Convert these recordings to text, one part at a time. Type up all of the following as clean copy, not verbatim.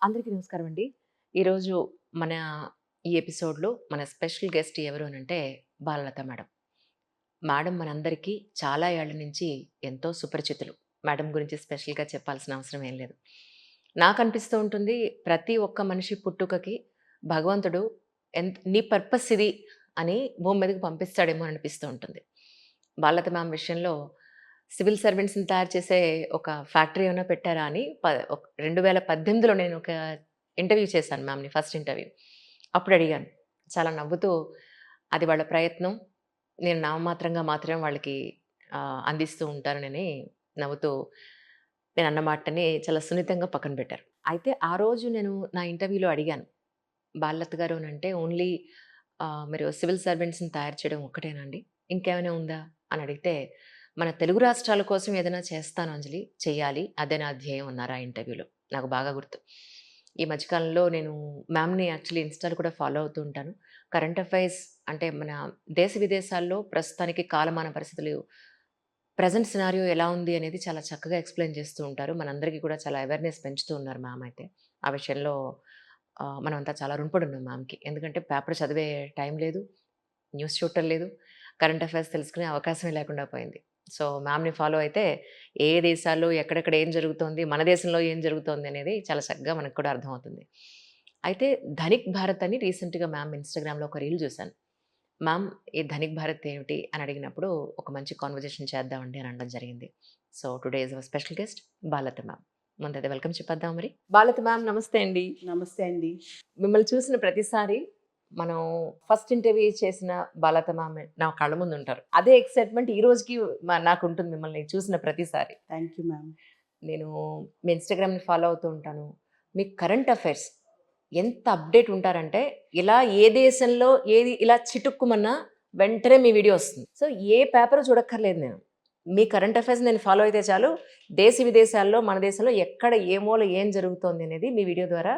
అందరికీ నమస్కారం అండి. ఈరోజు మన ఈ ఎపిసోడ్‌లో మన స్పెషల్ గెస్ట్ ఎవరు అనంటే బాలలత మేడం. మేడం మనందరికీ చాలా ఏళ్ల నుంచి ఎంతో సుపరిచితులు. మేడం గురించి స్పెషల్‌గా చెప్పాల్సిన అవసరం ఏం లేదు. నాకనిపిస్తూ ఉంటుంది ప్రతి ఒక్క మనిషి పుట్టుకకి భగవంతుడు నీ పర్పస్ ఇది అని భూమి మీదకి పంపిస్తాడేమో అనిపిస్తూ ఉంటుంది. బాలలత మ్యామ్ విషయంలో సివిల్ సర్వెంట్స్‌ని తయారు చేసే ఒక ఫ్యాక్టరీ ఏమైనా పెట్టారా అని 2018లో నేను ఒక ఇంటర్వ్యూ చేశాను మ్యామ్‌ని ఫస్ట్ ఇంటర్వ్యూ. అప్పుడు అడిగాను. చాలా నవ్వుతూ అది వాళ్ళ ప్రయత్నం. నేను నామమాత్రంగా మాత్రమే వాళ్ళకి అందిస్తూ ఉంటానని నవ్వుతూ నేనన్న మాటని చాలా సున్నితంగా పక్కన పెట్టారు. అయితే ఆ రోజు నేను నా ఇంటర్వ్యూలో అడిగాను. బాలలత గారు అనంటే ఓన్లీ మీరు సివిల్ సర్వెంట్స్‌ని తయారు చేయడం ఒక్కటేనా అండి? ఇంకేమైనా ఉందా? అని అడిగితే, మన తెలుగు రాష్ట్రాల కోసం ఏదైనా చేస్తాను అంజలి, చెయ్యాలి. అదే నా ధ్యేయం అన్నారు ఆ ఇంటర్వ్యూలో. నాకు బాగా గుర్తు. ఈ మధ్య కాలంలో నేను మ్యామ్‌ని యాక్చువల్లీ ఇన్‌స్టాలో కూడా ఫాలో అవుతూ ఉంటాను. కరెంట్ అఫైర్స్ అంటే మన దేశ విదేశాల్లో ప్రస్తుతానికి కాలమాన పరిస్థితులు ప్రెజెంట్ సినారియో ఎలా ఉంది అనేది చాలా చక్కగా ఎక్స్‌ప్లెయిన్ చేస్తూ ఉంటారు. మనందరికీ కూడా చాలా అవేర్‌నెస్ పెంచుతూ ఉన్నారు మ్యామ్ అయితే. ఆ విషయంలో మనమంతా చాలా రుణపడి ఉన్నాం మ్యామ్‌కి. ఎందుకంటే పేపర్ చదివే టైం లేదు. న్యూస్ చూడటం లేదు. కరెంట్ అఫైర్స్ తెలుసుకునే అవకాశమే లేకుండా పోయింది. సో, మ్యామ్‌ని ఫాలో అయితే ఏ దేశాల్లో ఎక్కడెక్కడ ఏం జరుగుతోంది, మన దేశంలో ఏం జరుగుతోంది అనేది చాలా చక్కగా మనకు కూడా అర్థమవుతుంది. అయితే 'ధనిక్ భారత్' అని రీసెంట్‌గా మ్యామ్ ఇన్‌స్టాగ్రామ్‌లో ఒక రీల్ చూసాను. మ్యామ్ ఈ 'ధనిక్ భారత్' ఏమిటి అని అడిగినప్పుడు ఒక మంచి కన్వర్జేషన్ చేద్దామండి అని అనడం జరిగింది. So, today is our special guest Balata ma'am. ముందైతే వెల్కమ్ చెప్పేద్దామా మరి? బాలత మ్యామ్ నమస్తే అండి. నమస్తే అండి. మిమ్మల్ని చూసిన ప్రతిసారి మనం ఫస్ట్ ఇంటర్వ్యూ చేసిన బాలత మ్యామ్ నా కళ్ళ ముందుంటారు. అదే ఎక్సైట్‌మెంట్ ఈ రోజుకి నాకుంటుంది మిమ్మల్ని చూసిన ప్రతిసారి. Thank you ma'am. నేను మీ ఇన్‌స్టాగ్రామ్‌ని ఫాలో అవుతూ ఉంటాను. మీ కరెంట్ అఫైర్స్ ఎంత అప్‌డేట్ ఉంటారంటే, ఇలా ఏ దేశంలో ఏది ఇలా చిటుక్కుమన్నా వెంటనే మీ వీడియో వస్తుంది. సో, ఏ పేపరు చూడక్కర్లేదు నేను. మీ కరెంట్ అఫైర్స్ నేను ఫాలో అయితే చాలు. దేశ విదేశాల్లో, మన దేశంలో ఎక్కడ ఏ మూల ఏం జరుగుతోంది అనేది మీ వీడియో ద్వారా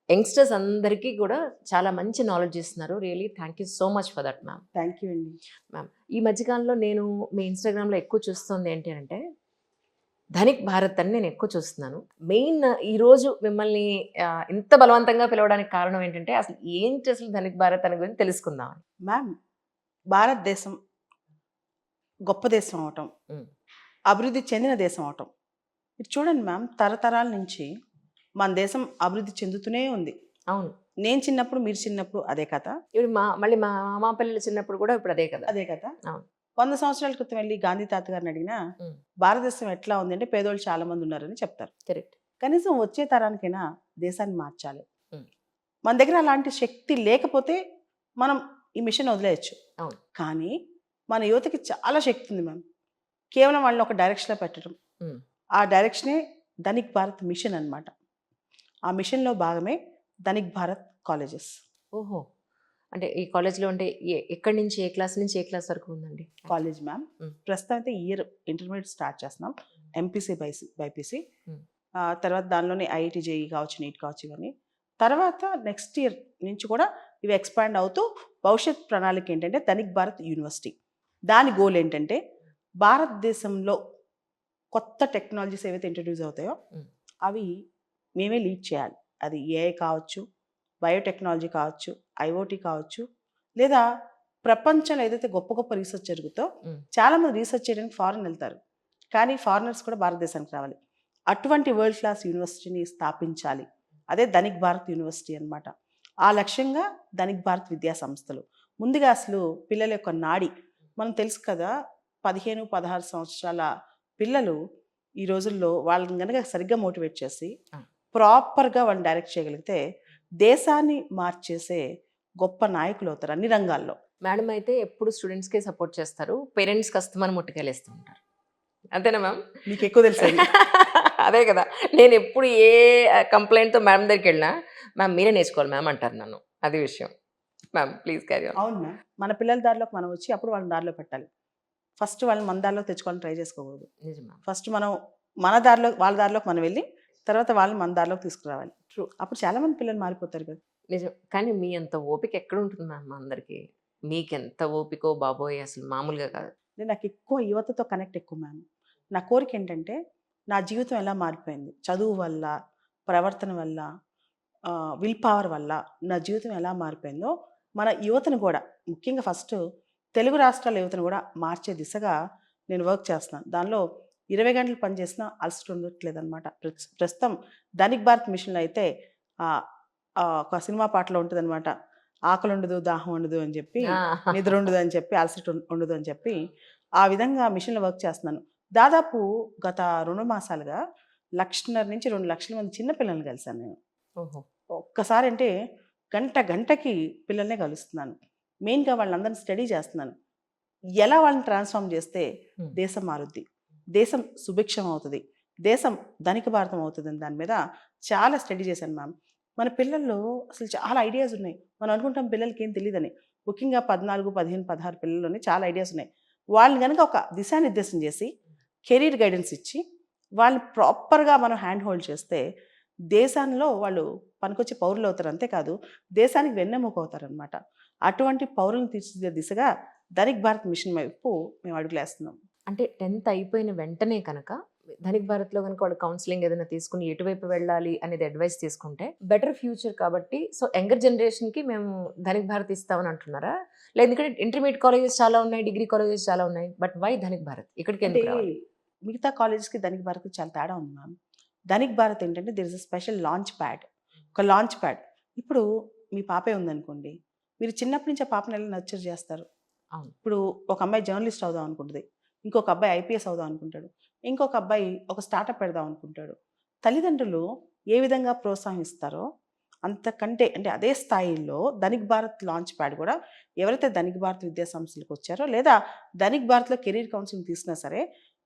యంగ్‌స్టర్స్ అందరికీ కూడా చాలా మంచి నాలెడ్జ్ ఇస్తున్నారు. Really thank you so much for that ma'am. Thank you అండి. మ్యామ్, ఈ మధ్య కాలంలో నేను మీ ఇన్‌స్టాగ్రామ్‌లో ఎక్కువ చూస్తుంది ఏంటి అంటే 'ధనిక్ భారత్' అని నేను ఎక్కువ చూస్తున్నాను. మెయిన్ ఈరోజు మిమ్మల్ని ఇంత బలవంతంగా పిలవడానికి కారణం ఏంటంటే, అసలు ఏంటి అసలు 'ధనిక్ భారత్' అని గురించి తెలుసుకుందామని. మ్యామ్, భారతదేశం గొప్ప దేశం అవటం, హ్మ్. అభివృద్ధి చెందిన దేశం అవటం. మీరు చూడండి మ్యామ్, తరతరాల నుంచి మన దేశం అభివృద్ధి చెందుతూనే ఉంది. అవును. నేను చిన్నప్పుడు, మీరు చిన్నప్పుడు అదే కథ. ఇప్పుడు మళ్ళీ మా పిల్లలు చిన్నప్పుడు కూడా ఇప్పుడు అదే కదా! అదే కథ. అవును. 100 సంవత్సరాల క్రితం వెళ్లి గాంధీ తాత గారిని అడిగినా, హ్మ్. భారతదేశం ఎట్లా ఉంది అంటే పేదోళ్ళు చాలా మంది ఉన్నారని చెప్తారు. కరెక్ట్. కనీసం వచ్చే తరానికైనా దేశాన్ని మార్చాలి. హ్మ్. మన దగ్గర అలాంటి శక్తి లేకపోతే మనం ఈ మిషన్ వదిలేయొచ్చు. అవును. కానీ మన యువతకి చాలా శక్తి ఉంది మ్యామ్. కేవలం వాళ్ళని ఒక డైరెక్షన్‌లో పెట్టడం. హ్మ్. ఆ డైరెక్షనే ధనిక్ భారత్ మిషన్ అన్నమాట. ఆ మిషన్‌లో భాగమే ధనిక్ భారత్ కాలేజెస్. ఓహో! అంటే ఈ కాలేజ్‌లో అంటే ఎక్కడి నుంచి ఏ క్లాస్ నుంచి ఏ క్లాస్ వరకు ఉందండి? College ma'am. హ్మ్. ప్రస్తుతం అయితే ఈ ఇయర్ ఇంటర్మీడియేట్ స్టార్ట్ చేస్తున్నాం. MPC, BiPC. హ్మ్. తర్వాత దానిలోనే ఐఐటీ, జేఈఈ కావచ్చు, నీట్ కావచ్చు ఇవన్నీ. తర్వాత నెక్స్ట్ ఇయర్ నుంచి కూడా ఇవి ఎక్స్‌పాండ్ అవుతూ భవిష్యత్ ప్రణాళిక ఏంటంటే ధనిక్ భారత్ యూనివర్సిటీ. దాని గోల్ ఏంటంటే భారతదేశంలో కొత్త టెక్నాలజీస్ ఏవైతే ఇంట్రొడ్యూస్ అవుతాయో హ్మ్. అవి మేమే లీడ్ చేయాలి. అది ఏఐ కావచ్చు, బయోటెక్నాలజీ కావచ్చు, ఐఓటీ కావచ్చు, లేదా ప్రపంచంలో ఏదైతే గొప్ప గొప్ప రీసెర్చ్ జరుగుతో హ్మ్. చాలామంది రీసెర్చ్ చేయడానికి ఫారెన్ వెళ్తారు. కానీ ఫారినర్స్ కూడా భారతదేశానికి రావాలి. అటువంటి వరల్డ్ క్లాస్ యూనివర్సిటీని స్థాపించాలి. అదే ధనిక్ భారత్ యూనివర్సిటీ అన్నమాట. ఆ లక్ష్యంగా ధనిక్ భారత్ విద్యా సంస్థలు. ముందుగా అసలు పిల్లల యొక్క నాడి మనం తెలుసు కదా! 15, 16 సంవత్సరాల పిల్లలు ఈ రోజుల్లో వాళ్ళని గనక సరిగ్గా మోటివేట్ చేసి, ఆ! ప్రాపర్‌గా వాళ్ళని డైరెక్ట్ చేయగలిగితే, దేశాన్ని మార్చేసే గొప్ప నాయకులవుతారు అన్ని రంగాల్లో. మేడం అయితే ఎప్పుడు స్టూడెంట్స్‌కే సపోర్ట్ చేస్తారు. పేరెంట్స్‌కి అస్తమానం ముట్టుకెళ్ళేస్తూ ఉంటారు. అంతేనా మ్యామ్? మీకెక్కువ తెలుసండి. అదే కదా! నేనెప్పుడు ఏ కంప్లెయింట్‌తో మేడం దగ్గరికెళ్ళినా, మ్యామ్ మీరే నేర్చుకోవాలి మ్యామ్ అంటారు నన్ను. అది విషయం. Ma'am please carry on. అవును మ్యామ్. మన పిల్లల దారిలోకి మనం వచ్చి అప్పుడు వాళ్ళని దారిలో పెట్టాలి. ఫస్ట్ వాళ్ళని మన దారిలోకి తెచ్చుకోవాలని ట్రై చేసుకోకూడదు. నిజం మ్యామ్. ఫస్ట్ మనం మన దారిలో వాళ్ళ దారిలోకి మనం వెళ్ళి, తర్వాత వాళ్ళని మన దారిలోకి తీసుకురావాలి. ట్రూ. అప్పుడు చాలామంది పిల్లలు మారిపోతారు కదా! నిజం. కానీ మీ అంత ఓపిక ఎక్కడుంటుంది మ్యామ్ అందరికి. మీకెంత ఓపికో బాబోయ్! అసలు మామూలుగా కాదు. నాకెక్కువ యువతతో కనెక్ట్ ఎక్కువ మ్యామ్. నా కోరికేంటంటే, నా జీవితం ఎలా మారిపోయింది. చదువు వల్ల, ప్రవర్తన వల్ల, విల్ పవర్ వల్ల నా జీవితం ఎలా మారిపోయిందో మన యువతను కూడా, ముఖ్యంగా ఫస్ట్ తెలుగు రాష్ట్రాల యువతను కూడా మార్చే దిశగా నేను వర్క్ చేస్తున్నాను. దానిలో 20 గంటలు పనిచేసినా అలసట ఉండట్లేదనమాట. ప్రస్తుతం ధనిక్ భారత్ మిషన్‌లో అయితే ఆహ్, ఒక సినిమా పాటలో ఉంటదనమాట. ఆకలుండదు, దాహం ఉండదు అని చెప్పి, ఆ! నిద్ర ఉండదు అని చెప్పి, అలసట ఉండదు అని చెప్పి, ఆ విధంగా మిషన్‌లో వర్క్ చేస్తున్నాను. దాదాపు గత 2 మాసాలుగా 1,50,000-2,00,000 మంది చిన్న పిల్లల్ని కలిసాను నేను. ఓహో! ఒక్కసారి అంటే గంటకి పిల్లల్నే కలుస్తున్నాను. మెయిన్‌గా వాళ్ళందరిని స్టడీ చేస్తున్నాను. ఎలా వాళ్ళని ట్రాన్స్‌ఫార్మ్ చేస్తే హ్మ్. దేశం మారుద్ది, దేశం సుభిక్షం అవుతది, దేశం ధనిక భారతం అవుతదని దాని మీద చాలా స్టడీ చేశాను మ్యామ్. మన పిల్లల్లో అసలు చాలా ఐడియాస్ ఉన్నాయి. మనం అనుకుంటాం పిల్లలకి ఏం తెలీదని. ముఖ్యంగా 14, 15, 16 పిల్లల్లోనే చాలా ఐడియాస్ ఉన్నాయి. వాళ్ళని గనక ఒక దిశానిర్దేశం చేసి, కెరీర్ గైడెన్స్ ఇచ్చి, వాళ్ళని ప్రాపర్‌గా మనం హ్యాండ్ హోల్డ్ చేస్తే దేశంలో వాళ్ళు పనికొచ్చే పౌరులవుతారు. అంతేకాదు దేశానికి వెన్నెముక అవుతారనమాట. అటువంటి పౌరులను తీర్చిదిద్దే దిశగా ధనిక్ భారత్ మిషన్ వైపు మేము అడుగులేస్తున్నాం. అంటే 10థ్ అయిపోయిన వెంటనే కనుక ధనిక్ భారత్‌లో గనుక వాళ్ళు కౌన్సెలింగ్ ఏదైనా తీసుకొని ఎటువైపు వెళ్ళాలి అనేది అడ్వైస్ తీసుకుంటే బెటర్ ఫ్యూచర్ కాబట్టి సో యంగర్ జనరేషన్‌కి మేము ధనిక్ భారత్ ఇస్తామని అంటున్నారా? లేదు ఎందుకంటే ఇంటర్మీడియేట్ కాలేజెస్ చాలా ఉన్నాయి. డిగ్రీ కాలేజెస్ చాలా ఉన్నాయి. But why Dhanik Bharat? ఇక్కడికి అంటే ఎందుకు రావాలి? మిగతా కాలేజెస్‌కి ధనిక్ భారత్‌కి చాలా తేడా ఉంది మ్యామ్. ధనిక్ భారత్ ఏంటంటే there is a special launch pad. ఒక లాంచ్ ప్యాడ్. ఇప్పుడు మీ పాపే ఉందనుకోండి. మీరు చిన్నప్పటి నుంచి ఆ పాపని ఎలా నర్చర్ చేస్తారు? అవును. ఇప్పుడు ఒక అమ్మాయి జర్నలిస్ట్ అవుదాం అనుకుంటది. ఇంకొక అబ్బాయి ఐపీఎస్ అవుదాం అనుకుంటాడు. ఇంకొక అబ్బాయి ఒక స్టార్టప్ పెడదాం అనుకుంటాడు. తల్లిదండ్రులు ఏ విధంగా ప్రోత్సహిస్తారో అంతకంటే అంటే అదే స్థాయిలో ధనిక్ భారత్ లాంచ్ ప్యాడ్ కూడా ఎవరైతే ధనిక్ భారత్ విద్యా సంస్థలకు వచ్చారో లేదా ధనిక్ భారత్‌లో కెరీర్ కౌన్సిలింగ్ తీసుకున్నా సరే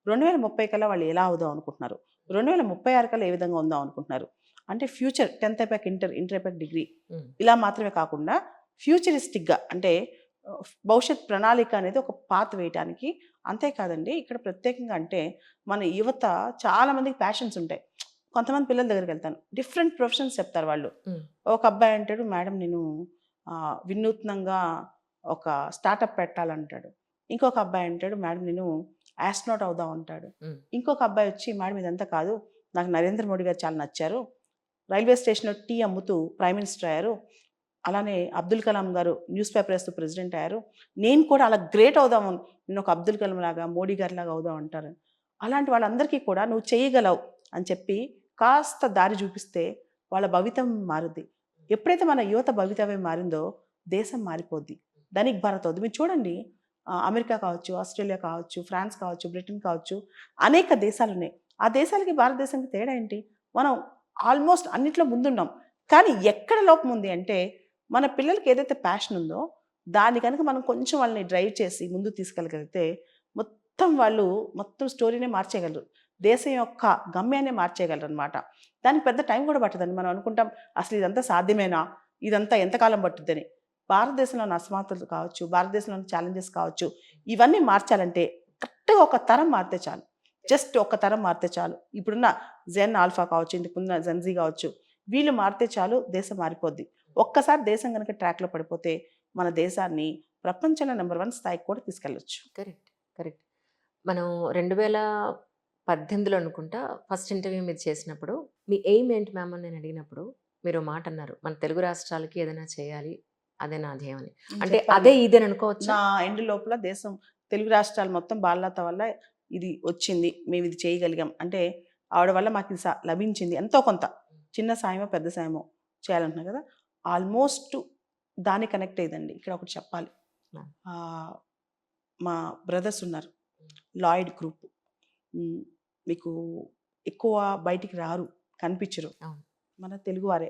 2030 కల్లా వాళ్ళు ఎలా అవుదాం అనుకుంటున్నారు? 2036 కల్లా ఏ విధంగా ఉందాం అనుకుంటున్నారు? అంటే ఫ్యూచర్ 10థ్ అయిపోయాక ఇంటర్ అయిపోయాక డిగ్రీ హ్మ్. ఇలా మాత్రమే కాకుండా ఫ్యూచరిస్టిక్‌గా అంటే భవిష్యత్ ప్రణాళిక అనేది ఒక పాత్ వేయటానికి. అంతేకాదండి ఇక్కడ ప్రత్యేకంగా అంటే మన యువత చాలా మందికి ప్యాషన్స్ ఉంటాయి. కొంతమంది పిల్లల దగ్గరికెళ్తాను. డిఫరెంట్ ప్రొఫెషన్స్ చెప్తారు వాళ్ళు. హ్మ్. ఒక అబ్బాయి అంటాడు, "మేడం నేను వినూత్నంగా ఒక స్టార్టప్ పెట్టాలంటాడు." ఇంకొక అబ్బాయి అంటాడు, "మేడం నేను యాస్ట్రోనాట్ అవుదాం" అంటాడు. హ్మ్. ఇంకొక అబ్బాయి వచ్చి, "మేడం ఇదంతా కాదు. నాకు నరేంద్ర మోడీ గారు చాలా నచ్చారు. రైల్వే స్టేషన్‌లో టీ అమ్ముతూ ప్రైమ్ మినిస్టర్ అయ్యారు. అలానే అబ్దుల్ కలాం గారు న్యూస్ పేపర్ ఏస్తూ ప్రెసిడెంట్ అయ్యారు. నేను కూడా అలా గ్రేట్ అవుదాం. నేను ఒక అబ్దుల్ కలాం లాగా, మోడీ గారిలాగా అవుదాం" అంటారు. అలాంటి వాళ్ళందరికీ కూడా "నువ్వు చేయగలవు" అని చెప్పి కాస్త దారి చూపిస్తే వాళ్ళ భవితం మారుద్ది. ఎప్పుడైతే మన యువత భవితవ్యం మారిందో దేశం మారిపోద్ది. ధనిక్ భారత్ అవుద్ది. మీరు చూడండి అమెరికా కావచ్చు, ఆస్ట్రేలియా కావచ్చు, ఫ్రాన్స్ కావచ్చు, బ్రిటన్ కావచ్చు అనేక దేశాలున్నాయి. ఆ దేశాలకి భారతదేశానికి తేడా ఏంటి? మనం ఆల్మోస్ట్ అన్నిట్లో ముందున్నాం. కానీ ఎక్కడ లోపం ఉంది అంటే మన పిల్లలకి ఏదైతే ప్యాషన్ ఉందో దాన్ని కనుక మనం కొంచెం వాళ్ళని డ్రైవ్ చేసి ముందుకు తీసుకెళ్ళగలిగితే మొత్తం వాళ్ళు మొత్తం స్టోరీనే మార్చేయగలరు. దేశం యొక్క గమ్యాన్నే మార్చేయగలరనమాట. దానికి పెద్ద టైం కూడా పట్టదండి. మనం అనుకుంటాం అసలు ఇదంతా సాధ్యమేనా? ఇదంతా ఎంతకాలం పట్టుద్దని. భారతదేశంలోని అసమానతలు కావచ్చు, భారతదేశంలోని ఛాలెంజెస్ కావచ్చు, ఇవన్నీ మార్చాలంటే కరెక్ట్‌గా ఒక తరం మారితే చాలు. జస్ట్ ఒక తరం మారితే చాలు. ఇప్పుడున్న జెన్ ఆల్ఫా కావచ్చు, ఇంతకుముందున్న జెన్‌జీ కావచ్చు, వీళ్ళు మారితే చాలు దేశం మారిపోద్ది. ఒక్కసారి దేశం గనక ట్రాక్‌లో పడిపోతే మన దేశాన్ని ప్రపంచంలో నంబర్ 1 స్థాయికి కూడా తీసుకెళ్ళొచ్చు. కరెక్ట్. కరెక్ట్. మనం 2018లో అనుకుంటా ఫస్ట్ ఇంటర్వ్యూ మీరు చేసినప్పుడు, మీ ఎయిమ్ ఏంటి మ్యామ్ అని నేను అడిగినప్పుడు, మీరు ఓ మాట అన్నారు. మన తెలుగు రాష్ట్రాలకి ఏదైనా చేయాలి. అదే నా ధ్యేయం అని. అంటే చెప్పాను. అదే ఇదని అనుకోవచ్చా? నా ఎండ్ లోపల దేశం తెలుగు రాష్ట్రాలు మొత్తం బాలలత వల్ల ఇది వచ్చింది. మేము ఇది చేయగలిగాం. అంటే ఆవిడ వల్ల మాకు ఇది లభించింది. ఎంతో కొంత. చిన్న సాయమో, పెద్ద సాయమో చేయాలంటున్నా కదా! ఆల్మోస్ట్ దానికి కనెక్ట్ అయ్యేదండి. ఇక్కడ ఒకటి చెప్పాలి. మ్యామ్. ఆహ్, మా బ్రదర్స్ ఉన్నారు. Lloyd group. హ్మ్. మీకు ఎక్కువ బయటికి రారు. కనిపించరు. అవును. మన తెలుగువారే.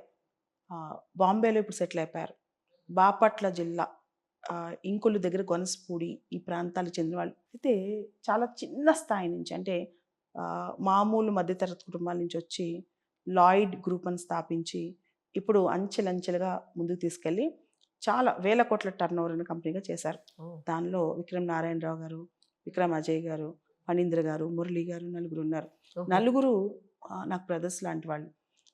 బాంబేలో ఇప్పుడు సెటిల్ అయిపోయారు. బాపట్ల జిల్లా ఇంకొల్లు దగ్గర గొనసపూడి ఈ ప్రాంతాలకు చెందిన వాళ్ళు. అయితే చాలా చిన్న స్థాయి నుంచి అంటే మామూలు మధ్యతరగతి కుటుంబాల నుంచి వచ్చి లాయిడ్ గ్రూప్ అని స్థాపించి ఇప్పుడు అంచెలంచెలుగా ముందుకు తీసుకెళ్ళి చాలా వేల కోట్ల టర్నోవర్ ఉన్న కంపెనీగా చేశారు. ఓహ్! దానిలో విక్రమ్ నారాయణరావు గారు, విక్రమ్ అజయ్ గారు, ఫణీంద్ర గారు, మురళి గారు నలుగురు ఉన్నారు. ఓహో! నలుగురు నాకు బ్రదర్స్ లాంటి వాళ్ళు.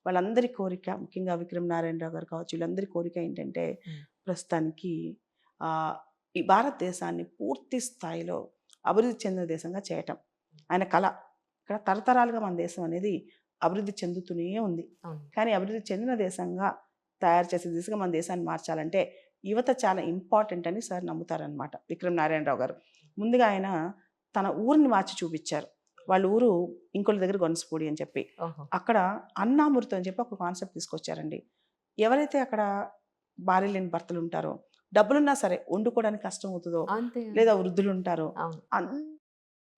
వాళ్ళందరి కోరిక ముఖ్యంగా విక్రమ్ నారాయణరావు గారు కావచ్చు వీళ్ళందరి కోరిక ఏంటంటే హ్మ్. ప్రస్తుతానికి ఆహ్, ఈ భారతదేశాన్ని పూర్తి స్థాయిలో అభివృద్ధి చెందిన దేశంగా చేయటం. ఆయన కల. ఇక్కడ తరతరాలుగా మన దేశం అనేది అభివృద్ధి చెందుతూనే ఉంది. అవును. కానీ అభివృద్ధి చెందిన దేశంగా తయారు చేసే దిశగా మన దేశాన్ని మార్చాలంటే యువత చాలా ఇంపార్టెంట్ అని సార్ నమ్ముతారనమాట విక్రమ్ నారాయణరావు గారు. ముందుగా ఆయన తన ఊరిని మార్చి చూపించారు. వాళ్ళ ఊరు ఇంకోళ్ళ దగ్గర గొనసపూడి అని చెప్పి. ఓహో! అక్కడ అన్నామృతం అని చెప్పి ఒక కాన్సెప్ట్ తీసుకొచ్చారండి. ఎవరైతే అక్కడ భార్య లేని భర్తలు ఉంటారో, డబ్బులున్నా సరే వండుకోవడానికి కష్టం అవుతుందో, అంతే. లేదా వృద్ధులు ఉంటారో, అవును.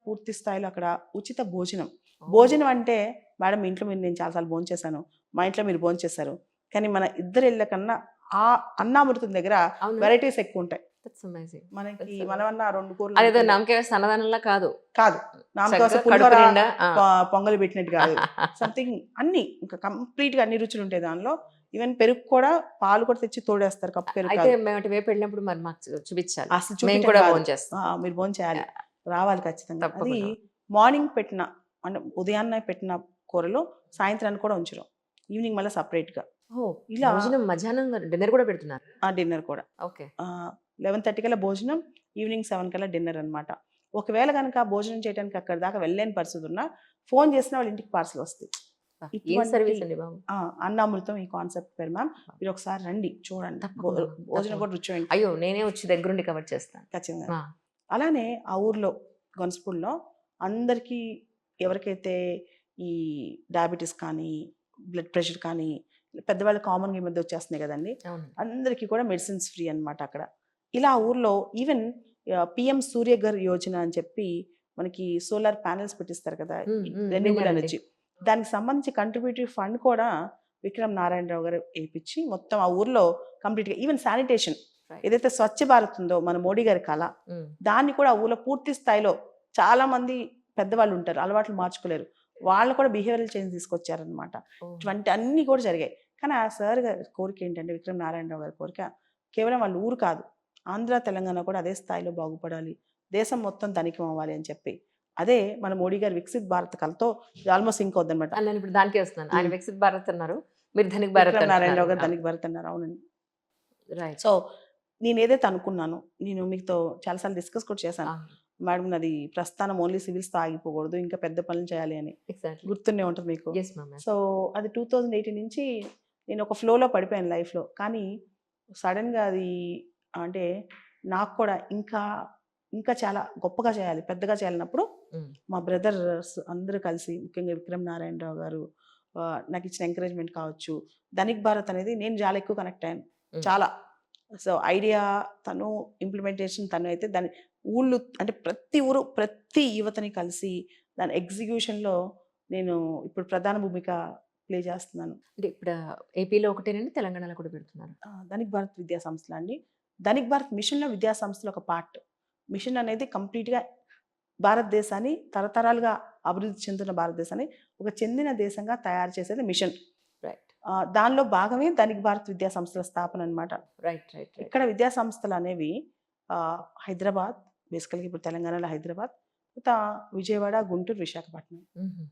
పూర్తి స్థాయిలో అక్కడ ఉచిత భోజనం. ఓహ్! భోజనం అంటే మేడం మీ ఇంట్లో నేను చాలాసార్లు భోంచేశాను. మా ఇంట్లో మీరు భోంచేశారు. కానీ మన ఇద్దరి ఇళ్ళ కన్నా ఆ అన్నామృతం దగ్గర అవునా? వెరైటీస్ ఎక్కువుంటాయి. That's amazing. మనకి దట్స్ సో మనమన్నా 2 కూరలు అదేదో అనుకుంటాం. నమ్మకే అన్నదానంలా కాదు. కాదు. నామకావస చక్కగా పులిహోర, కడుపు నిండా ఆ! పొంగల్ పెట్టినట్టు కాదు. సంథింగ్ అన్నీ ఇంకా కంప్లీట్‌గా అన్ని రుచులుంటాయి దానిలో. ఈవెన్ పెరుగు కూడా పాలు కూడా తెచ్చి తోడేస్తారు. కప్పు పెరుగు అయితే కాదు. మేము అటువైపు వెళ్ళినప్పుడు మరి మాకు చూపించాలి. అసలు మేము చూపియటం కూడా కాదు. భోంచేస్తాం. మీరు భోంచేయాలి. రావాలి ఖచ్చితంగా. అది తప్పకుండా. మార్నింగ్ పెట్టిన అంటే ఉదయాన్నే పెట్టిన కూరలు సాయంత్రానికి కూడా ఉంచరు. ఈవినింగ్ మళ్ళీ సెపరేట్‌గా. ఓహ్! ఇలా భోజనం మధ్యాహ్నం డిన్నర్ కూడా పెడుతున్నారు. డిన్నర్ కూడా. ఓకే. 11:30 కల్లా భోజనం, ఈవినింగ్ 7 కల్లా డిన్నర్ అనమాట. ఒకవేళ గనక భోజనం చేయడానికి అక్కడి దాకా వెళ్ళలేని పరిస్థితి ఉన్నా, ఫోను చేసినా వాళ్ళ ఇంటికి పార్సెల్ వస్తాయి. అబ్బా! ఏం ఇటువంటి సర్వీస్ అండి బాబు. అన్నామృతం ఈ కాన్సెప్ట్ పేరు మ్యామ్. మీరు ఒకసారి రండి చూడండి. తప్పకుండా మ్యామ్. భోజనం తప్పకుండా. కూడా రుచి ఏంటి అయ్యో! నేనే వచ్చి దగ్గరుండి కవర్ చేస్తాను. ఖచ్చితంగా. ఆ! అలానే ఆ ఊర్లో గొనసపూడిలో అందరికీ ఎవరికైతే ఈ డయాబెటిస్ కానీ, బ్లడ్ ప్రెషర్ కానీ, పెద్దవాళ్ళు కామన్‌గా ఈ మధ్య వచ్చేస్తున్నాయి కదండీ! అవును. అందరికీ కూడా మెడిసిన్స్ ఫ్రీ అనమాట అక్కడ. ఇలా ఆ ఊర్లో ఈవెన్ పీఎం సూర్యఘర్ యోజన అని చెప్పి మనకి సోలార్ ప్యానెల్స్ పెట్టిస్తారు కదా! రెన్యూబుల్ విన్నానండి. ఎనర్జీ. దానికి సంబంధించి కంట్రిబ్యూటరీ ఫండ్ కూడా విక్రమ్ నారాయణరావు గారు ఏపిచ్చి మొత్తం ఆ ఊర్లో కంప్లీట్‌గా ఈవెన్ శానిటేషన్ రైట్. ఏదైతే స్వచ్ఛ భారత్ ఉందో మన మోడీ గారి కల, హ్మ్. దాన్ని కూడా ఆ ఊర్లో పూర్తి స్థాయిలో చాలామంది పెద్దవాళ్ళు ఉంటారు. అలవాట్లు మార్చుకోలేరు. వాళ్ళు కూడా బిహేవియరల్ చేంజ్ తీసుకొచ్చారనమాట. ఓహ్! ఇటువంటి అన్నీ కూడా జరిగాయి. కానీ ఆ సార్ గారి కోరిక ఏంటంటే విక్రమ్ నారాయణరావు గారి కోరిక కేవలం వాళ్ళ ఊరు కాదు. ఆంధ్ర, తెలంగాణ కూడా అదే స్థాయిలో బాగుపడాలి. దేశం మొత్తం ధనికం అవ్వాలి అని చెప్పి. అదే మన మోడీ గారి వికసిత్ భారత్ కలతో ఇది ఆల్మోస్ట్ సింక్ అవుద్దనమాట. నేను ఇప్పుడు దానికే వస్తున్నాను. ఆయన హ్మ్. వికసిత్ భారత్ అన్నారు. మీరు ధనిక్ భారత్ విక్రమ్ అంటున్నారు. నారాయణరావు గారు ఆ! ధనిక భారత్ అన్నారు. అవునండి. రైట్. సో, నేనేదైతే అనుకున్నానో, నేను మీతో చాలా సార్లు డిస్కస్ కూడా చేశాను. అవును. మేడం నాది ప్రస్థానం ఓన్లీ సివిల్స్‌తో ఆగిపోకూడదు. ఇంకా పెద్ద పనులు చేయాలి అని. ఎగ్జాక్ట్‌లీ. గుర్తుండే ఉంటది మీకు. Yes ma'am. సో, అది 2018 నుంచి నేను ఒక ఫ్లోలో పడిపోయాను లైఫ్‌లో. కానీ సడెన్‌గా అది అంటే నాకు కూడా ఇంకా చాలా గొప్పగా చేయాలి, పెద్దగా చేయాలన్నప్పుడు హ్మ్. మా బ్రదర్స్ అందరూ కలిసి ముఖ్యంగా విక్రమ్ నారాయణరావు గారు నాకిచ్చిన ఎంకరేజ్‌మెంట్ కావచ్చు. ధనిక్ భారత్ అనేది నేను చాలా ఎక్కువ కనెక్ట్ అయ్యాను. హ్మ్. చాలా. సో, ఐడియా తను, ఇంప్లిమెంటేషన్ తను అయితే దాన్ని ఊళ్ళు అంటే ప్రతి ఊరు, ప్రతి యువతని కలిసి దాని ఎగ్జిక్యూషన్‌లో నేను ఇప్పుడు ప్రధాన భూమిక ప్లే చేస్తున్నాను. అంటే ఇప్పుడు ఏపీలో ఒకటేనండి, తెలంగాణలో కూడా పెడుతున్నారు. ధనిక్ భారత్ విద్యా సంస్థల అండి. ధనిక్ భారత్ మిషన్‌లో విద్యా సంస్థలు ఒక పార్ట్. మిషన్ అనేది కంప్లీట్‌గా భారతదేశాన్ని తరతరాలుగా అభివృద్ధి చెందుతున్న భారతదేశాన్ని ఒక చెందిన దేశంగా తయారు చేసేది మిషన్. రైట్. దానిలో భాగమే ధనిక్ భారత్ విద్యా సంస్థల స్థాపన అనమాట. రైట్. రైట్. రైట్. ఇక్కడ విద్యా సంస్థలు అనేవి హైదరాబాద్, బేసికల్‌గా ఇప్పుడు తెలంగాణలో హైదరాబాద్, విజయవాడ, గుంటూరు, విశాఖపట్నం. హుహు.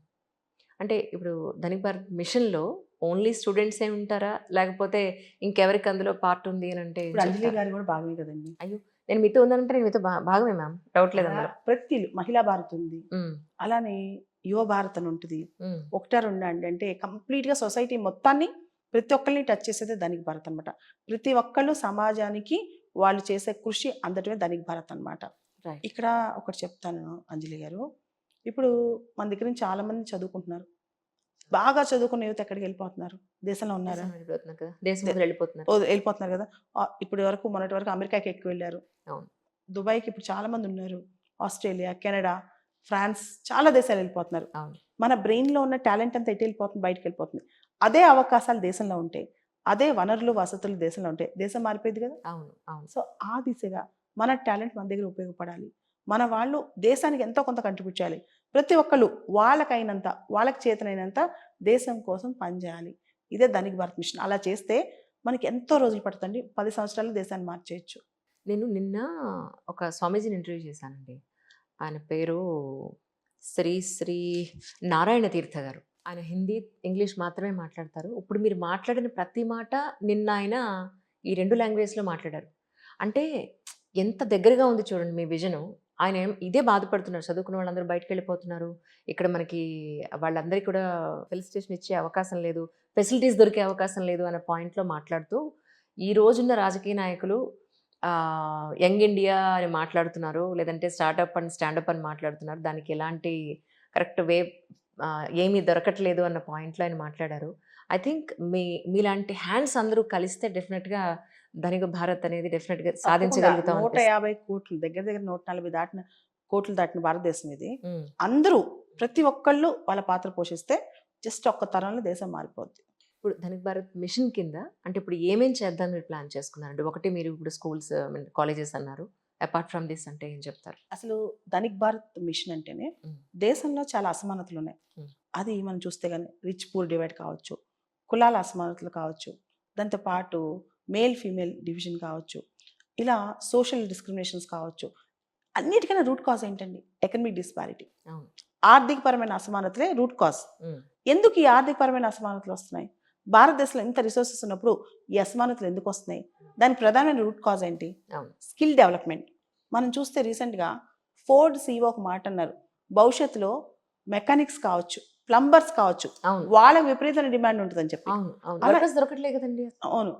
అంటే ఇప్పుడు ధనిక్ భారత్ మిషన్‌లో ఓన్లీ స్టూడెంట్సే ఉంటారా? లేకపోతే ఇంకెవరికి అందులో పార్ట్ ఉంది అనంటే ఏం ఇప్పుడు అంజలి చెప్తారు? గారు కూడా భాగమే కదండీ! అయ్యో! నేను మీతో ఉన్నానంటే నేను మీతో భాగమే మ్యామ్. డౌట్ లేదు అందులో. ప్రతి మహిళా భారత్ ఉంది. హ్మ్. అలానే యువ భారత్ అని ఉంటది. హ్మ్. ఒకటా రెండా అండి అంటే కంప్లీట్‌గా సొసైటీ మొత్తాన్ని ప్రతి ఒక్కళ్ళని టచ్ చేసేదే ధనిక్ భారత్ అనమాట. ప్రతి ఒక్కళ్ళు సమాజానికి వాళ్ళు చేసే కృషి అందటమే ధనిక్ భారత్ అనమాట. రైట్. ఇక్కడ ఒకటి చెప్తాను అంజలి గారు. ఇప్పుడు మన దగ్గర నుంచి చాలామంది చదువుకుంటున్నారు. బాగా చదువుకున్న యువత ఎక్కడికి వెళ్ళిపోతున్నారు? దేశంలో ఉన్నారా? దేశం వెళ్ళిపోతున్నారు కదా! దేశం దే వదిలి వెళ్ళిపోతున్నారు. వెళ్ళిపోతున్నారు కదా! ఇప్పటి వరకు మొన్నటి వరకు అమెరికాకి ఎక్కువ వెళ్ళారు. అవును. దుబాయ్‌కి ఇప్పుడు చాలామంది ఉన్నారు. ఆస్ట్రేలియా, కెనడా, ఫ్రాన్స్ చాలా దేశాలు వెళ్ళిపోతున్నారు. అవును. మన బ్రెయిన్‌లో ఉన్న టాలెంట్ అంతా ఎటు వెళ్ళిపోతుంది? బయటికెళ్ళిపోతుంది. అదే అవకాశాలు దేశంలో ఉంటే, అదే వనరులు, వసతులు దేశంలో ఉంటే, దేశం మారిపోయిద్ది కదా! అవును. అవును. సో, ఆ దిశగా మన టాలెంట్ మన దగ్గర ఉపయోగపడాలి. మన వాళ్ళు దేశానికి ఎంతో కొంత కంట్రిబ్యూట్ చేయాలి. ప్రతి ఒక్కళ్ళు వాళ్ళకైనంత, వాళ్ళకి చేతనైనంత దేశం కోసం పనిచేయాలి. ఇదే ధనిక్ భారత్ మిషన్. అలా చేస్తే మనకి ఎంతో రోజులు పడుతుందండి. 10 సంవత్సరాల్లో దేశాన్ని మార్చేయొచ్చు. నేను నిన్న ఒక స్వామీజీని ఇంటర్వ్యూ చేశానండి. ఆయన పేరు శ్రీ నారాయణ తీర్థ గారు. ఆయన హిందీ, ఇంగ్లీష్ మాత్రమే మాట్లాడతారు. ఇప్పుడు మీరు మాట్లాడిన ప్రతి మాట నిన్న ఆయన ఈ 2 లాంగ్వేజ్‌లో మాట్లాడారు. అంటే ఎంత దగ్గరగా ఉంది చూడండి మీ విజను. ఆయన ఇదే బాధపడుతున్నారు. చదువుకున్న వాళ్ళందరూ బయటికెళ్ళిపోతున్నారు. ఇక్కడ మనకి వాళ్ళందరికీ కూడా ఫెలిసిటేషన్ ఇచ్చే అవకాశం లేదు. ఫెసిలిటీస్ దొరికే అవకాశం లేదు అనే పాయింట్‌లో మాట్లాడుతూ, ఈ రోజున్న రాజకీయ నాయకులు యంగ్ ఇండియా అని మాట్లాడుతున్నారు. లేదంటే స్టార్టప్ అండ్ స్టాండప్ అని మాట్లాడుతున్నారు. దానికి ఎలాంటి కరెక్ట్ ఏమీ దొరకట్లేదు అన్న పాయింట్‌లో ఆయన మాట్లాడారు. ఐ థింక్ మీలాంటి హ్యాండ్స్ అందరూ కలిస్తే డెఫినిట్‌గా ధనిక భారత్ అనేది డెఫినిట్‌గా తప్పకుండా సాధించగలుగుతాం అనిపిస్తుంది. 150 కోట్లు దగ్గర దగ్గర 140 దాటిన కోట్లు దాటిన భారతదేశం ఇది. హ్మ్. అందరూ ప్రతి ఒక్కళ్ళు వాళ్ళ పాత్ర పోషిస్తే జస్ట్ ఒక్క తరంలో దేశం మారిపోద్ది. ఇప్పుడు ధనిక్ భారత్ మిషన్ కింద అంటే ఇప్పుడు ఏమేం చేద్దాం మీరు ప్లాన్ చేసుకున్నారండి? ఒకటి మీరు ఇప్పుడు స్కూల్స్ కాలేజెస్ అన్నారు. అపార్ట్ ఫ్రమ్ దిస్ అంటే ఏం చెప్తారు? అసలు ధనిక్ భారత్ మిషన్ అంటేనే హ్మ్. దేశంలో చాలా అసమానతలు ఉన్నాయి. హ్మ్. అది మనం చూస్తే గానీ రిచ్ పూర్ డివైడ్ కావచ్చు, కులాల అసమానతలు కావచ్చు, దాంతో పాటు మేల్ ఫీమేల్ డివిజన్ కావచ్చు, ఇలా సోషల్ డిస్క్రిమినేషన్స్ కావచ్చు. అన్నిటికన్నా రూట్ కాజ్ ఏంటండి? Economic disparity. అవును. ఆర్థికపరమైన అసమానతలే రూట్ కాజ్. హ్మ్. ఎందుకు ఈ ఆర్థికపరమైన అసమానతలు వస్తున్నాయి? భారతదేశంలో ఇంత రిసోర్సెస్ ఉన్నప్పుడు ఈ అసమానతలు ఎందుకు వస్తున్నాయి? దానికి ప్రధానమైన రూట్ కాజ్ ఏంటి? అవును. Skill development. మనం చూస్తే రీసెంట్‌గా ఫోర్డ్ సీఈఓ ఒక మాట అన్నారు. భవిష్యత్తులో మెకానిక్స్ కావచ్చు, ప్లంబర్స్ కావచ్చు, అవును. వాళ్ళకి విపరీతమైన డిమాండ్ ఉంటదని చెప్పి. అవును. అవును. అలా వర్కర్స్ దొరకట్లే కదండీ! అవును.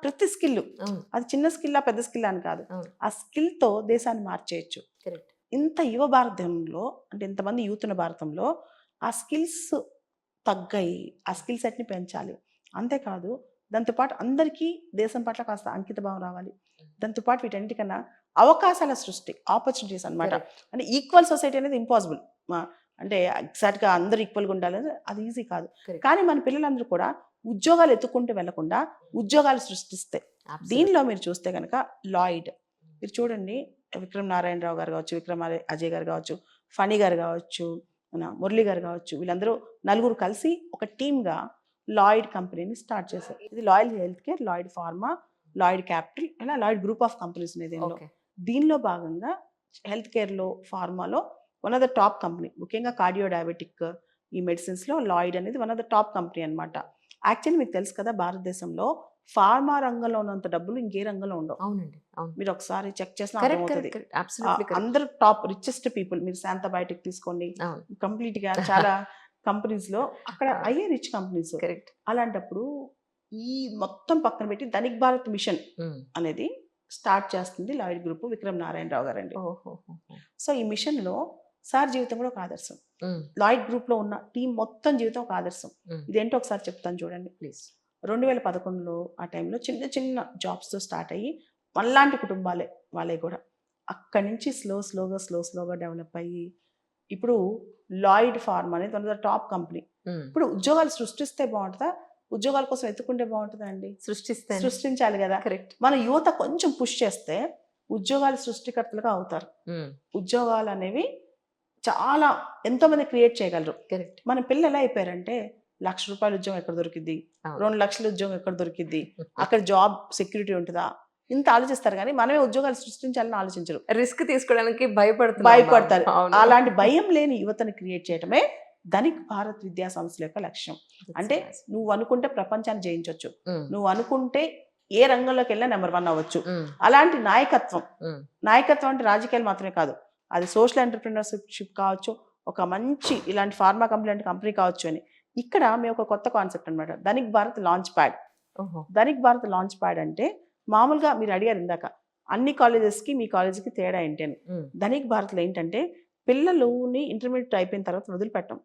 ప్రతి స్కిల్ అవును. అది చిన్న స్కిల్లా, పెద్ద స్కిల్లా అని కాదు. అవును. ఆ స్కిల్‌తో దేశాన్ని మార్చేయొచ్చు. కరెక్ట్. ఇంత యువ భారతంలో అంటే ఇంతమంది యూత్ ఉన్న భారతంలో ఆ స్కిల్స్ తగ్గాయి. ఆ స్కిల్ సెట్‌ని పెంచాలి. అంతేకాదు దాంతో పాటు అందరికీ దేశం పట్ల కాస్త అంకిత భావం రావాలి. దాంతో పాటు వీటన్నిటికన్నా అవకాశాల సృష్టి, ఆపర్చునిటీస్ అన్నమాట. కరెక్ట్. అంటే ఈక్వల్ సొసైటీ అనేది ఇంపాసిబుల్. అంటే ఎగ్జాక్ట్‌గా అందరూ ఈక్వల్‌గా ఉండాలని అది ఈజీ కాదు. కరెక్ట్. కానీ మన పిల్లలందరూ కూడా ఉద్యోగాలు ఎత్తుక్కుంటూ వెళ్లకుండా ఉద్యోగాలు సృష్టిస్తే అబ్సల్యూట్. దీనిలో మీరు చూస్తే గనక లాయిడ్ మీరు చూడండి. విక్రమ్ నారాయణరావు గారు కావచ్చు, అజయ్ గారు కావచ్చు, ఫణి గారు కావచ్చు, మురళి గారు కావచ్చు, వీళ్ళందరూ నలుగురు కలిసి ఒక టీమ్‌గా లాయిడ్ కంపెనీని స్టార్ట్ చేశారు. ఇది Lloyd health care, Lloyd pharma, Lloyd capital ఇలా లాయిడ్ గ్రూప్ ఆఫ్ కంపెనీస్ ఉన్నాయి దీనిలో. ఓకే. దీనిలో భాగంగా హెల్త్ కేర్‌లో, ఫార్మాలో one of the top company. ముఖ్యంగా కార్డియో డయాబెటిక్ ఈ మెడిసిన్స్‌లో లాయిడ్ అనేది one of the top company అన్నమాట. యాక్చువల్లీ మీకు తెలుసు కదా భారతదేశంలో ఫార్మా రంగంలో ఉన్నంత డబ్బులు ఇంకే రంగంలో ఉండవు. అవునండి. అవును. మీరు ఒకసారి చెక్ చేసినా కరెక్ట్. అర్థమవుతది. కరెక్ట్. కరెక్ట్. Absolutely correct. అందరూ టాప్ రిచెస్ట్ పీపుల్ మీరు శాంతా బయోటెక్ తీసుకోండి. అవును. కంప్లీట్‌గా చాలా కంపెనీస్‌లో అక్కడ అవును. అయ్యే రిచ్ కంపెనీస్. కరెక్ట్. అలాంటప్పుడు ఈ మొత్తం పక్కన పెట్టి ధనిక్ భారత్ మిషన్ హ్మ్. అనేది స్టార్ట్ చేస్తుంది లాయిడ్ గ్రూప్ విక్రమ్ నారాయణరావు గారండి. ఓహోహోహో! సో ఈ మిషన్‌లో సార్ జీవితం కూడా ఒక ఆదర్శం. హ్మ్. లాయిడ్ గ్రూప్‌లో ఉన్న టీమ్ మొత్తం జీవితం ఒక ఆదర్శం. హ్మ్. ఇదేంటో ఒకసారి చెప్తాను చూడండి. ప్లీజ్. 2011లో ఆ టైంలో చిన్న చిన్న జాబ్స్‌తో స్టార్ట్ అయ్యి మనలాంటి కుటుంబాలే వాళ్ళయి కూడా. అక్కడి నుంచి స్లోగా డెవలప్ అయ్యి ఇప్పుడు లాయిడ్ ఫార్మా అనేది one of the top company. హ్మ్. ఇప్పుడు ఉద్యోగాలు సృష్టిస్తే బావుంటదా? ఉద్యోగాల కోసం ఎత్తుకుంటే బావుంటదా అండి? సృష్టిస్తాను. సృష్టించాలి గదా! కరెక్ట్. మన యువత కొంచెం పుష్ చేస్తే ఉద్యోగాల సృష్టికర్తలుగా అవుతారు. హ్మ్. ఉద్యోగాలనేవి చాలా ఎంతోమంది క్రియేట్ చేయగలరు. కరెక్ట్. మన పిల్లలు ఎలా అయిపోయారంటే రూ. 1,00,000 ఉద్యోగం ఎక్కడ దొరికిద్ది? అవును. 2,00,000 ఉద్యోగం ఎక్కడ దొరికిద్ది? అక్కడ జాబ్ సెక్యూరిటీ ఉంటదా? ఇంత ఆలోచిస్తారు గానీ మనమే ఉద్యోగాలు సృష్టించాలని ఆలోచించరు. రిస్క్ తీసుకోవడానికి భయపడుతున్నాం. భయపడతారు. అవును. అలాంటి భయం లేని యువతని క్రియేట్ చేయటమే ధనిక్ భారత్ విద్యా సంస్థల యొక్క లక్ష్యం. అంటే నువ్వు అనుకుంటే ప్రపంచాన్ని జయించొచ్చు. హ్మ్. నువ్వు అనుకుంటే ఏ రంగంలోకెళ్ళినా నంబర్ 1 అవ్వచ్చు. హ్మ్. అలాంటి నాయకత్వం. హ్మ్. నాయకత్వం అంటే రాజకీయాలు మాత్రమే కాదు. అది సోషల్ ఎంటర్‌ప్రెన్యూర్‌షిప్ కావచ్చు. ఒక మంచి ఇలాంటి ఫార్మా కంపెనీ లాంటి కంపెనీ కావచ్చు అని. ఇక్కడ మేము ఒక కొత్త కాన్సెప్ట్ అన్నమాట. Dhanik Bharat launch pad. ఓహో! ధనిక్ భారత్ లాంచ్ ప్యాడ్ అంటే మామూలుగా మీరు అడిగారు ఇందాక. అన్ని కాలేజెస్‌కి మీ కాలేజ్‌కి తేడా ఏంటి అని. హ్మ్. ధనిక్ భారత్‌లో ఏంటంటే పిల్లలుని ఇంటర్మీడియేట్ అయిపోయిన తర్వాత వదిలిపెట్టం.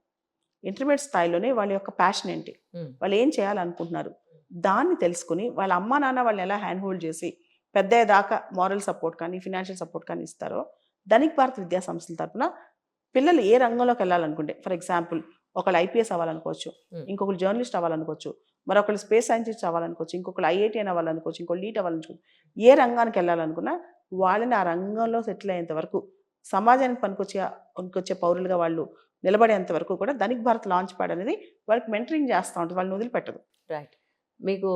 ఇంటర్మీడియేట్ స్థాయిలోనే వాళ్ళ యొక్క ప్యాషన్ ఏంటి? హ్మ్. వాళ్ళు ఏం చేయాలనుకుంటున్నారు? దాన్ని తెలుసుకొని వాళ్ళ అమ్మా, నాన్న వాళ్ళని ఎలా హ్యాండ్ హోల్డ్ చేసి పెద్దయ్యేదాకా మోరల్ సపోర్ట్ కానీ, ఫినాన్షియల్ సపోర్ట్ కానీ ఇస్తారో ధనిక్ భారత్ విద్యా సంస్థల తరపున పిల్లలు ఏ రంగంలోకి వెళ్ళాలనుకుంటే ఫర్ ఎగ్జాంపుల్ ఒకళ్ళు ఐపీఎస్ అవ్వాలనుకోవచ్చు. హ్మ్. ఇంకొకళ్ళు జర్నలిస్ట్ అవ్వాలనుకోవచ్చు. మరొకళ్ళు స్పేస్ సైంటిస్ట్ అవ్వాలనుకోవచ్చు. ఇంకొకళ్ళు ఐఐటీఎన్ అవ్వాలనుకోవచ్చు. ఇంకోళ్ళు నీట్ అవ్వాలనుకోవచ్చు. ఏ రంగానికి వెళ్ళాలనుకున్నా వాళ్ళని ఆ రంగంలో సెటిల్ అయ్యేంత వరకు సమాజానికి పనికొచ్చే పౌరులుగా వాళ్ళు నిలబడేంత వరకు కూడా ధనిక్ భారత్ లాంచ్ ప్యాడ్ అనేది వాళ్ళకి మెంటరింగ్ చేస్తా ఉంటది. వాళ్ళని వదిలిపెట్టదు. రైట్. మీకు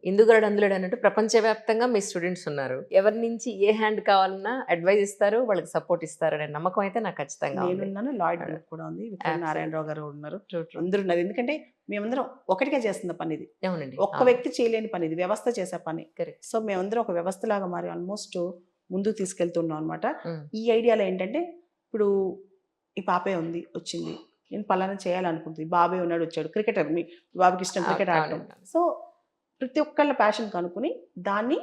ఇందుగలడు అందులడు అన్నట్టు ప్రపంచవ్యాప్తంగా మీ స్టూడెంట్స్ ఉన్నారు. ఎవరి నుంచి ఏ హ్యాండ్ కావాలన్నా అడ్వైస్ ఇస్తారు. వాళ్ళకి సపోర్ట్ ఇస్తారనే నమ్మకం అయితే నాకు ఖచ్చితంగా ఉంది. నేనున్నాను. లాయిడ్ గ్రూప్ కూడా ఉంది. విక్రమ్ Absolutely. నారాయణరావు గారు ఉన్నారు. ట్రూ. ట్రూ. అందరూ ఉన్నారు. ఎందుకంటే మేమందరం ఒకటిగా చేస్తున్న పని ఇది. అవునండి. ఒక్క అవును. వ్యక్తి చేయలేని పని ఇది. వ్యవస్థ చేసే పని. కరెక్ట్. సో మేమందరం ఒక వ్యవస్థలాగా మారి ఆల్మోస్ట్ ముందుకు తీసుకెళ్తున్నాం అనమాట. ఉమ్, ఈ ఐడియాలో ఏంటంటే ఇప్పుడు ఈ పాపే ఉంది వచ్చింది, నేను పలానా చేయాలనుకుంటుంది, బాబే ఉన్నాడు వచ్చాడు, క్రికెటర్, మీ బాబుకి ఇష్టం క్రికెట్ ఆడటం. అవునండి. సో ప్రతి ఒక్కళ్ళ ప్యాషన్ కనుక్కుని దాన్ని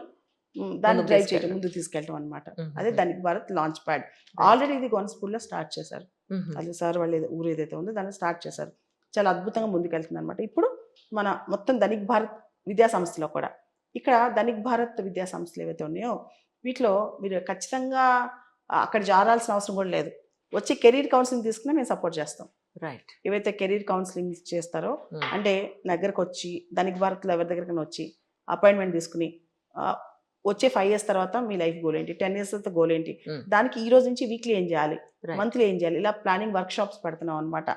దాన్ని ముందుకు డ్రైవ్ చేయడం, తీసుకెళ్ళడం. ముందుకు తీసుకెళ్ళడం అనమాట. ఉమ్, అదే um, Dhanik Bharat launch pad. Right. Already ఇది గొనస్పూర్లో స్టార్ట్ చేశారు. ఉమ్, అది సార్ వాళ్ళు ఊరు ఏదైతే ఉందో దాన్ని స్టార్ట్ చేశారు. చాలా అద్భుతంగా ముందుకెళ్తుంది అనమాట. ఇప్పుడు మన మొత్తం ధనిక్ భారత్ విద్యా సంస్థలో కూడా ఇక్కడ ధనిక్ భారత్ విద్యా సంస్థలు ఏవైతే ఉన్నాయో వీటిలో మీరు ఖచ్చితంగా అక్కడ జారాల్సిన అవసరం కూడా లేదు. వచ్చి కెరీర్ కౌన్సిలింగ్ తీసుకుని మేము సపోర్ట్ చేస్తాం. రైట్. ఏవైతే కెరీర్ కౌన్సిలింగ్ చేస్తారో అంటే దగ్గరకు వచ్చి ధనిక్ భారత్లో ఎవరి దగ్గరికి వచ్చి అపాయింట్మెంట్ తీసుకుని వచ్చే 5 years తర్వాత మీ లైఫ్ గోల్ ఏంటి, 10 years తర్వాత గోల్ ఏంటి, దానికి ఈ రోజు నుంచి వీక్లీ ఏం చేయాలి, మంత్లీ ఏం చేయాలి, ఇలా ప్లానింగ్ వర్క్ షాప్స్ పెడుతున్నాం అనమాట.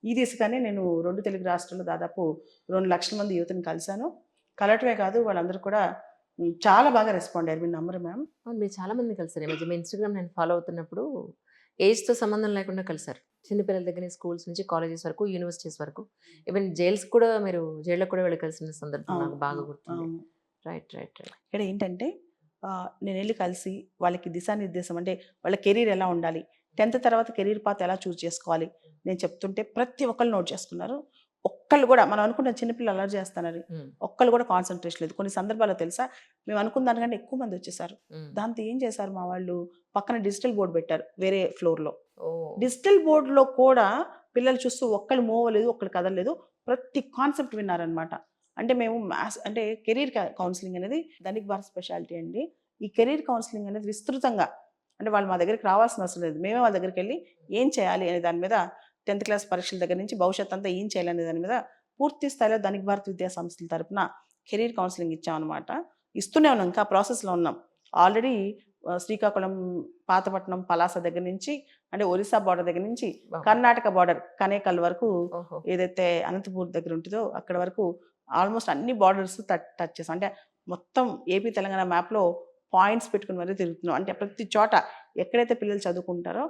ఈ దిశగానే నేను 2 తెలుగు రాష్ట్రాల్లో దాదాపు 2 లక్షల మంది యువతని కలిశాను. కలవటమే కాదు వాళ్ళందరూ కూడా చాలా బాగా రెస్పాండ్ అయ్యారు. మీరు నమ్మరు మ్యామ్. అవును, మీరు చాలా మంది కలిసారు. ఈ మధ్య మీ ఇన్స్టాగ్రామ్ నేను ఫాలో అవుతున్నప్పుడు ఏజ్తో సంబంధం లేకుండా కలిసారు. చిన్నపిల్లల దగ్గర స్కూల్స్ నుంచి కాలేజెస్ వరకు, యూనివర్సిటీస్ వరకు, ఈవెన్ జైల్స్ కూడా, మీరు జైళ్ళకు కూడా వెళ్ళి కలిసిన సందర్భం నాకు బాగా గుర్తుంది. Right right right. ఇక్కడ ఏంటంటే నేను వెళ్ళి కలిసి వాళ్ళకి దిశానిర్దేశం అంటే వాళ్ళ కెరీర్ ఎలా ఉండాలి, 10th తర్వాత కెరీర్ పాత్ ఎలా చూస్ చేసుకోవాలి నేను చెప్తుంటే ప్రతి ఒక్కళ్ళు నోట్ చేసుకున్నారు. ఒక్కళ్ళు కూడా మనం అనుకున్న చిన్నపిల్లలు అలర్ట్ చేస్తున్నారు, ఒక్కళ్ళు కూడా కాన్సన్ట్రేషన్ లేదు. కొన్ని సందర్భాల్లో తెలుసా మేము అనుకున్న దానికంటే ఎక్కువ మంది వచ్చేసారు. దాంతో ఏం చేశారు మా వాళ్ళు, పక్కన డిజిటల్ బోర్డు పెట్టారు వేరే ఫ్లోర్లో. డిజిటల్ బోర్డులో కూడా పిల్లలు చూస్తూ ఒక్కళ్ళు మూవ్ అవ్వలేదు, ఒక్కళ్ళు కదలలేదు, ప్రతి కాన్సెప్ట్ విన్నారనమాట. అంటే మేము అంటే కెరీర్ కౌన్సిలింగ్ అనేది ధనిక్ భారత్ స్పెషాలిటీ అండి. ఈ కెరీర్ కౌన్సిలింగ్ అనేది విస్తృతంగా అంటే వాళ్ళు మా దగ్గరికి రావాల్సిన అవసరం లేదు, మేమే వాళ్ళ దగ్గరికి వెళ్ళి ఏం చేయాలి అనే దాని మీద 10th క్లాస్ పరీక్షల దగ్గర నుంచి భవిష్యత్ అంతా ఏం చేయాలనే దాని మీద పూర్తి స్థాయిలో ధనిక్ భారత్ విద్యా సంస్థల తరపున కెరీర్ కౌన్సిలింగ్ ఇచ్చామన్నమాట. ఇస్తూనే ఉన్నాం, ఇంకా ప్రాసెస్లో ఉన్నాం. ఆల్రెడీ శ్రీకాకుళం, పాతపట్నం, పలాస దగ్గర నుంచి అంటే ఒరిస్సా బార్డర్ దగ్గర నుంచి కర్ణాటక బార్డర్ కనేకల్ వరకు, ఏదైతే అనంతపూర్ దగ్గర ఉంటుందో అక్కడ వరకు ఆల్మోస్ట్ అన్ని బార్డర్స్ టచ్ చేస్తాం. అంటే మొత్తం ఏపీ తెలంగాణ మ్యాప్లో పాయింట్స్ పెట్టుకుని మరీ తిరుగుతున్నాం. అంటే ప్రతి చోట ఎక్కడైతే పిల్లలు చదువుకుంటారో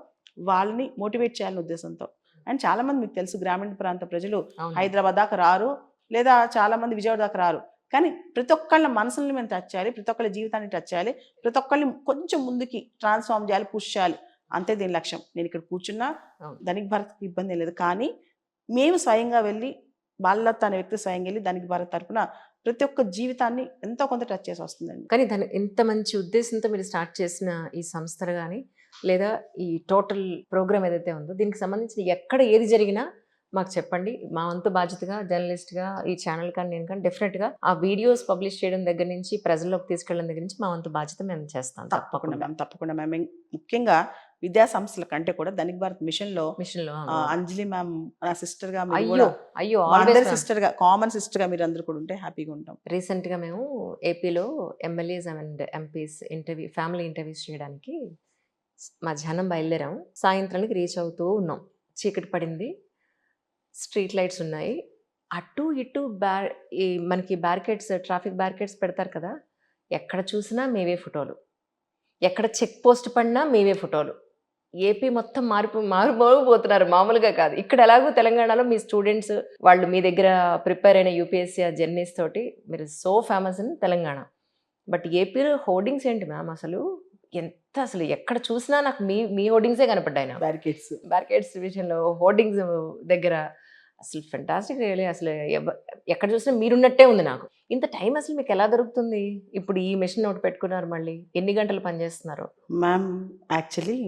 వాళ్ళని మోటివేట్ చేయాలనే ఉద్దేశంతో. అండ్ చాలామంది మీకు తెలుసు గ్రామీణ ప్రాంత ప్రజలు హైదరాబాద్ దాకా రారు, లేదా చాలామంది విజయవాడ దాకా రారు. కానీ ప్రతి ఒక్కళ్ళ మనసుల్ని మేము టచ్ చేయాలి, ప్రతి ఒక్కళ్ళ జీవితాన్ని టచ్ చేయాలి, ప్రతి ఒక్కళ్ళని కొంచెం ముందుకి ట్రాన్స్ఫార్మ్ చేయాలి, పుష్ చేయాలి, అంతే దీని లక్ష్యం. నేను ఇక్కడ కూర్చున్నా ధనిక్ భారత్కి ఇబ్బంది లేదు, కానీ మేము స్వయంగా వెళ్ళి బాలలత అనే వ్యక్తి స్వయంగా వెళ్ళి ధనిక్ భారత్ తరపున ప్రతి ఒక్క జీవితాన్ని ఎంతో కొంత టచ్ చేసి వస్తుందండి. కానీ దాని ఇంత మంచి ఉద్దేశంతో మీరు స్టార్ట్ చేసిన ఈ సంస్థలు కానీ లేదా ఈ టోటల్ ప్రోగ్రామ్ ఏదైతే ఉందో దీనికి సంబంధించి ఎక్కడ ఏది జరిగినా మాకు చెప్పండి. మా వంతు బాధ్యతగా జర్నలిస్ట్గా ఈ ఛానల్ కానీ నేను కానీ డెఫినెట్గా ఆ వీడియోస్ పబ్లిష్ చేయడం దగ్గర నుంచి ప్రజల్లోకి తీసుకెళ్ళడం దగ్గర నుంచి మా వంతు బాధ్యత మేము చేస్తాం. తప్పకుండా మ్యామ్. ముఖ్యంగా విద్యా సంస్థల కంటే కూడా ధనిక్ భారత్ మిషన్లో అంజలి మ్యామ్ నా సిస్టర్గా, అందరి సిస్టర్గా, కామన్ సిస్టర్గా మీరు అందరూ కూడా ఉంటే హ్యాపీగా ఉంటాం. రీసెంట్గా మేము ఏపీలో MLAs and MPs family interviews చేయడానికి మధ్యాహ్నం బయలుదేరాం, సాయంత్రానికి రీచ్ అవుతూ ఉన్నాం. చీకటి పడింది, స్ట్రీట్ లైట్స్ ఉన్నాయి, అటు ఇటు మనకి బ్యారికేడ్స్, ట్రాఫిక్ బ్యారికేడ్స్ పెడతారు కదా, ఎక్కడ చూసినా మేవే ఫోటోలు, ఎక్కడ చెక్ పోస్ట్ పడినా మేవే ఫోటోలు. ఏపీ మొత్తం మారిపోతున్నారు, మామూలుగా కాదు. ఇక్కడ ఎలాగో తెలంగాణలో మీ స్టూడెంట్స్ వాళ్ళు మీ దగ్గర ప్రిపేర్ అయిన యూపీఎస్సీ జర్నీస్ తోటి మీరు so famous in Telangana. But ఏపీలో హోర్డింగ్స్ ఏంటి మ్యామ్, అసలు ఎక్కడ చూసినా నాకు మీ హోర్డింగ్సే కనపడ్డాయి. బ్యారికేడ్స్ విషయంలో హోర్డింగ్స్ దగ్గర అసలు ఫెంటాస్టిక్ రియలీ. అసలు ఎక్కడ చూసినా మీరున్నట్టే ఉంది నాకు. ఇంత టైం అసలు మీకు ఎలా దొరుకుతుంది? ఇప్పుడు ఈ మెషిన్ ఒకటి పెట్టుకున్నారు, మళ్ళీ ఎన్ని గంటలు పనిచేస్తున్నారు మ్యామ్? యాక్చువల్లీ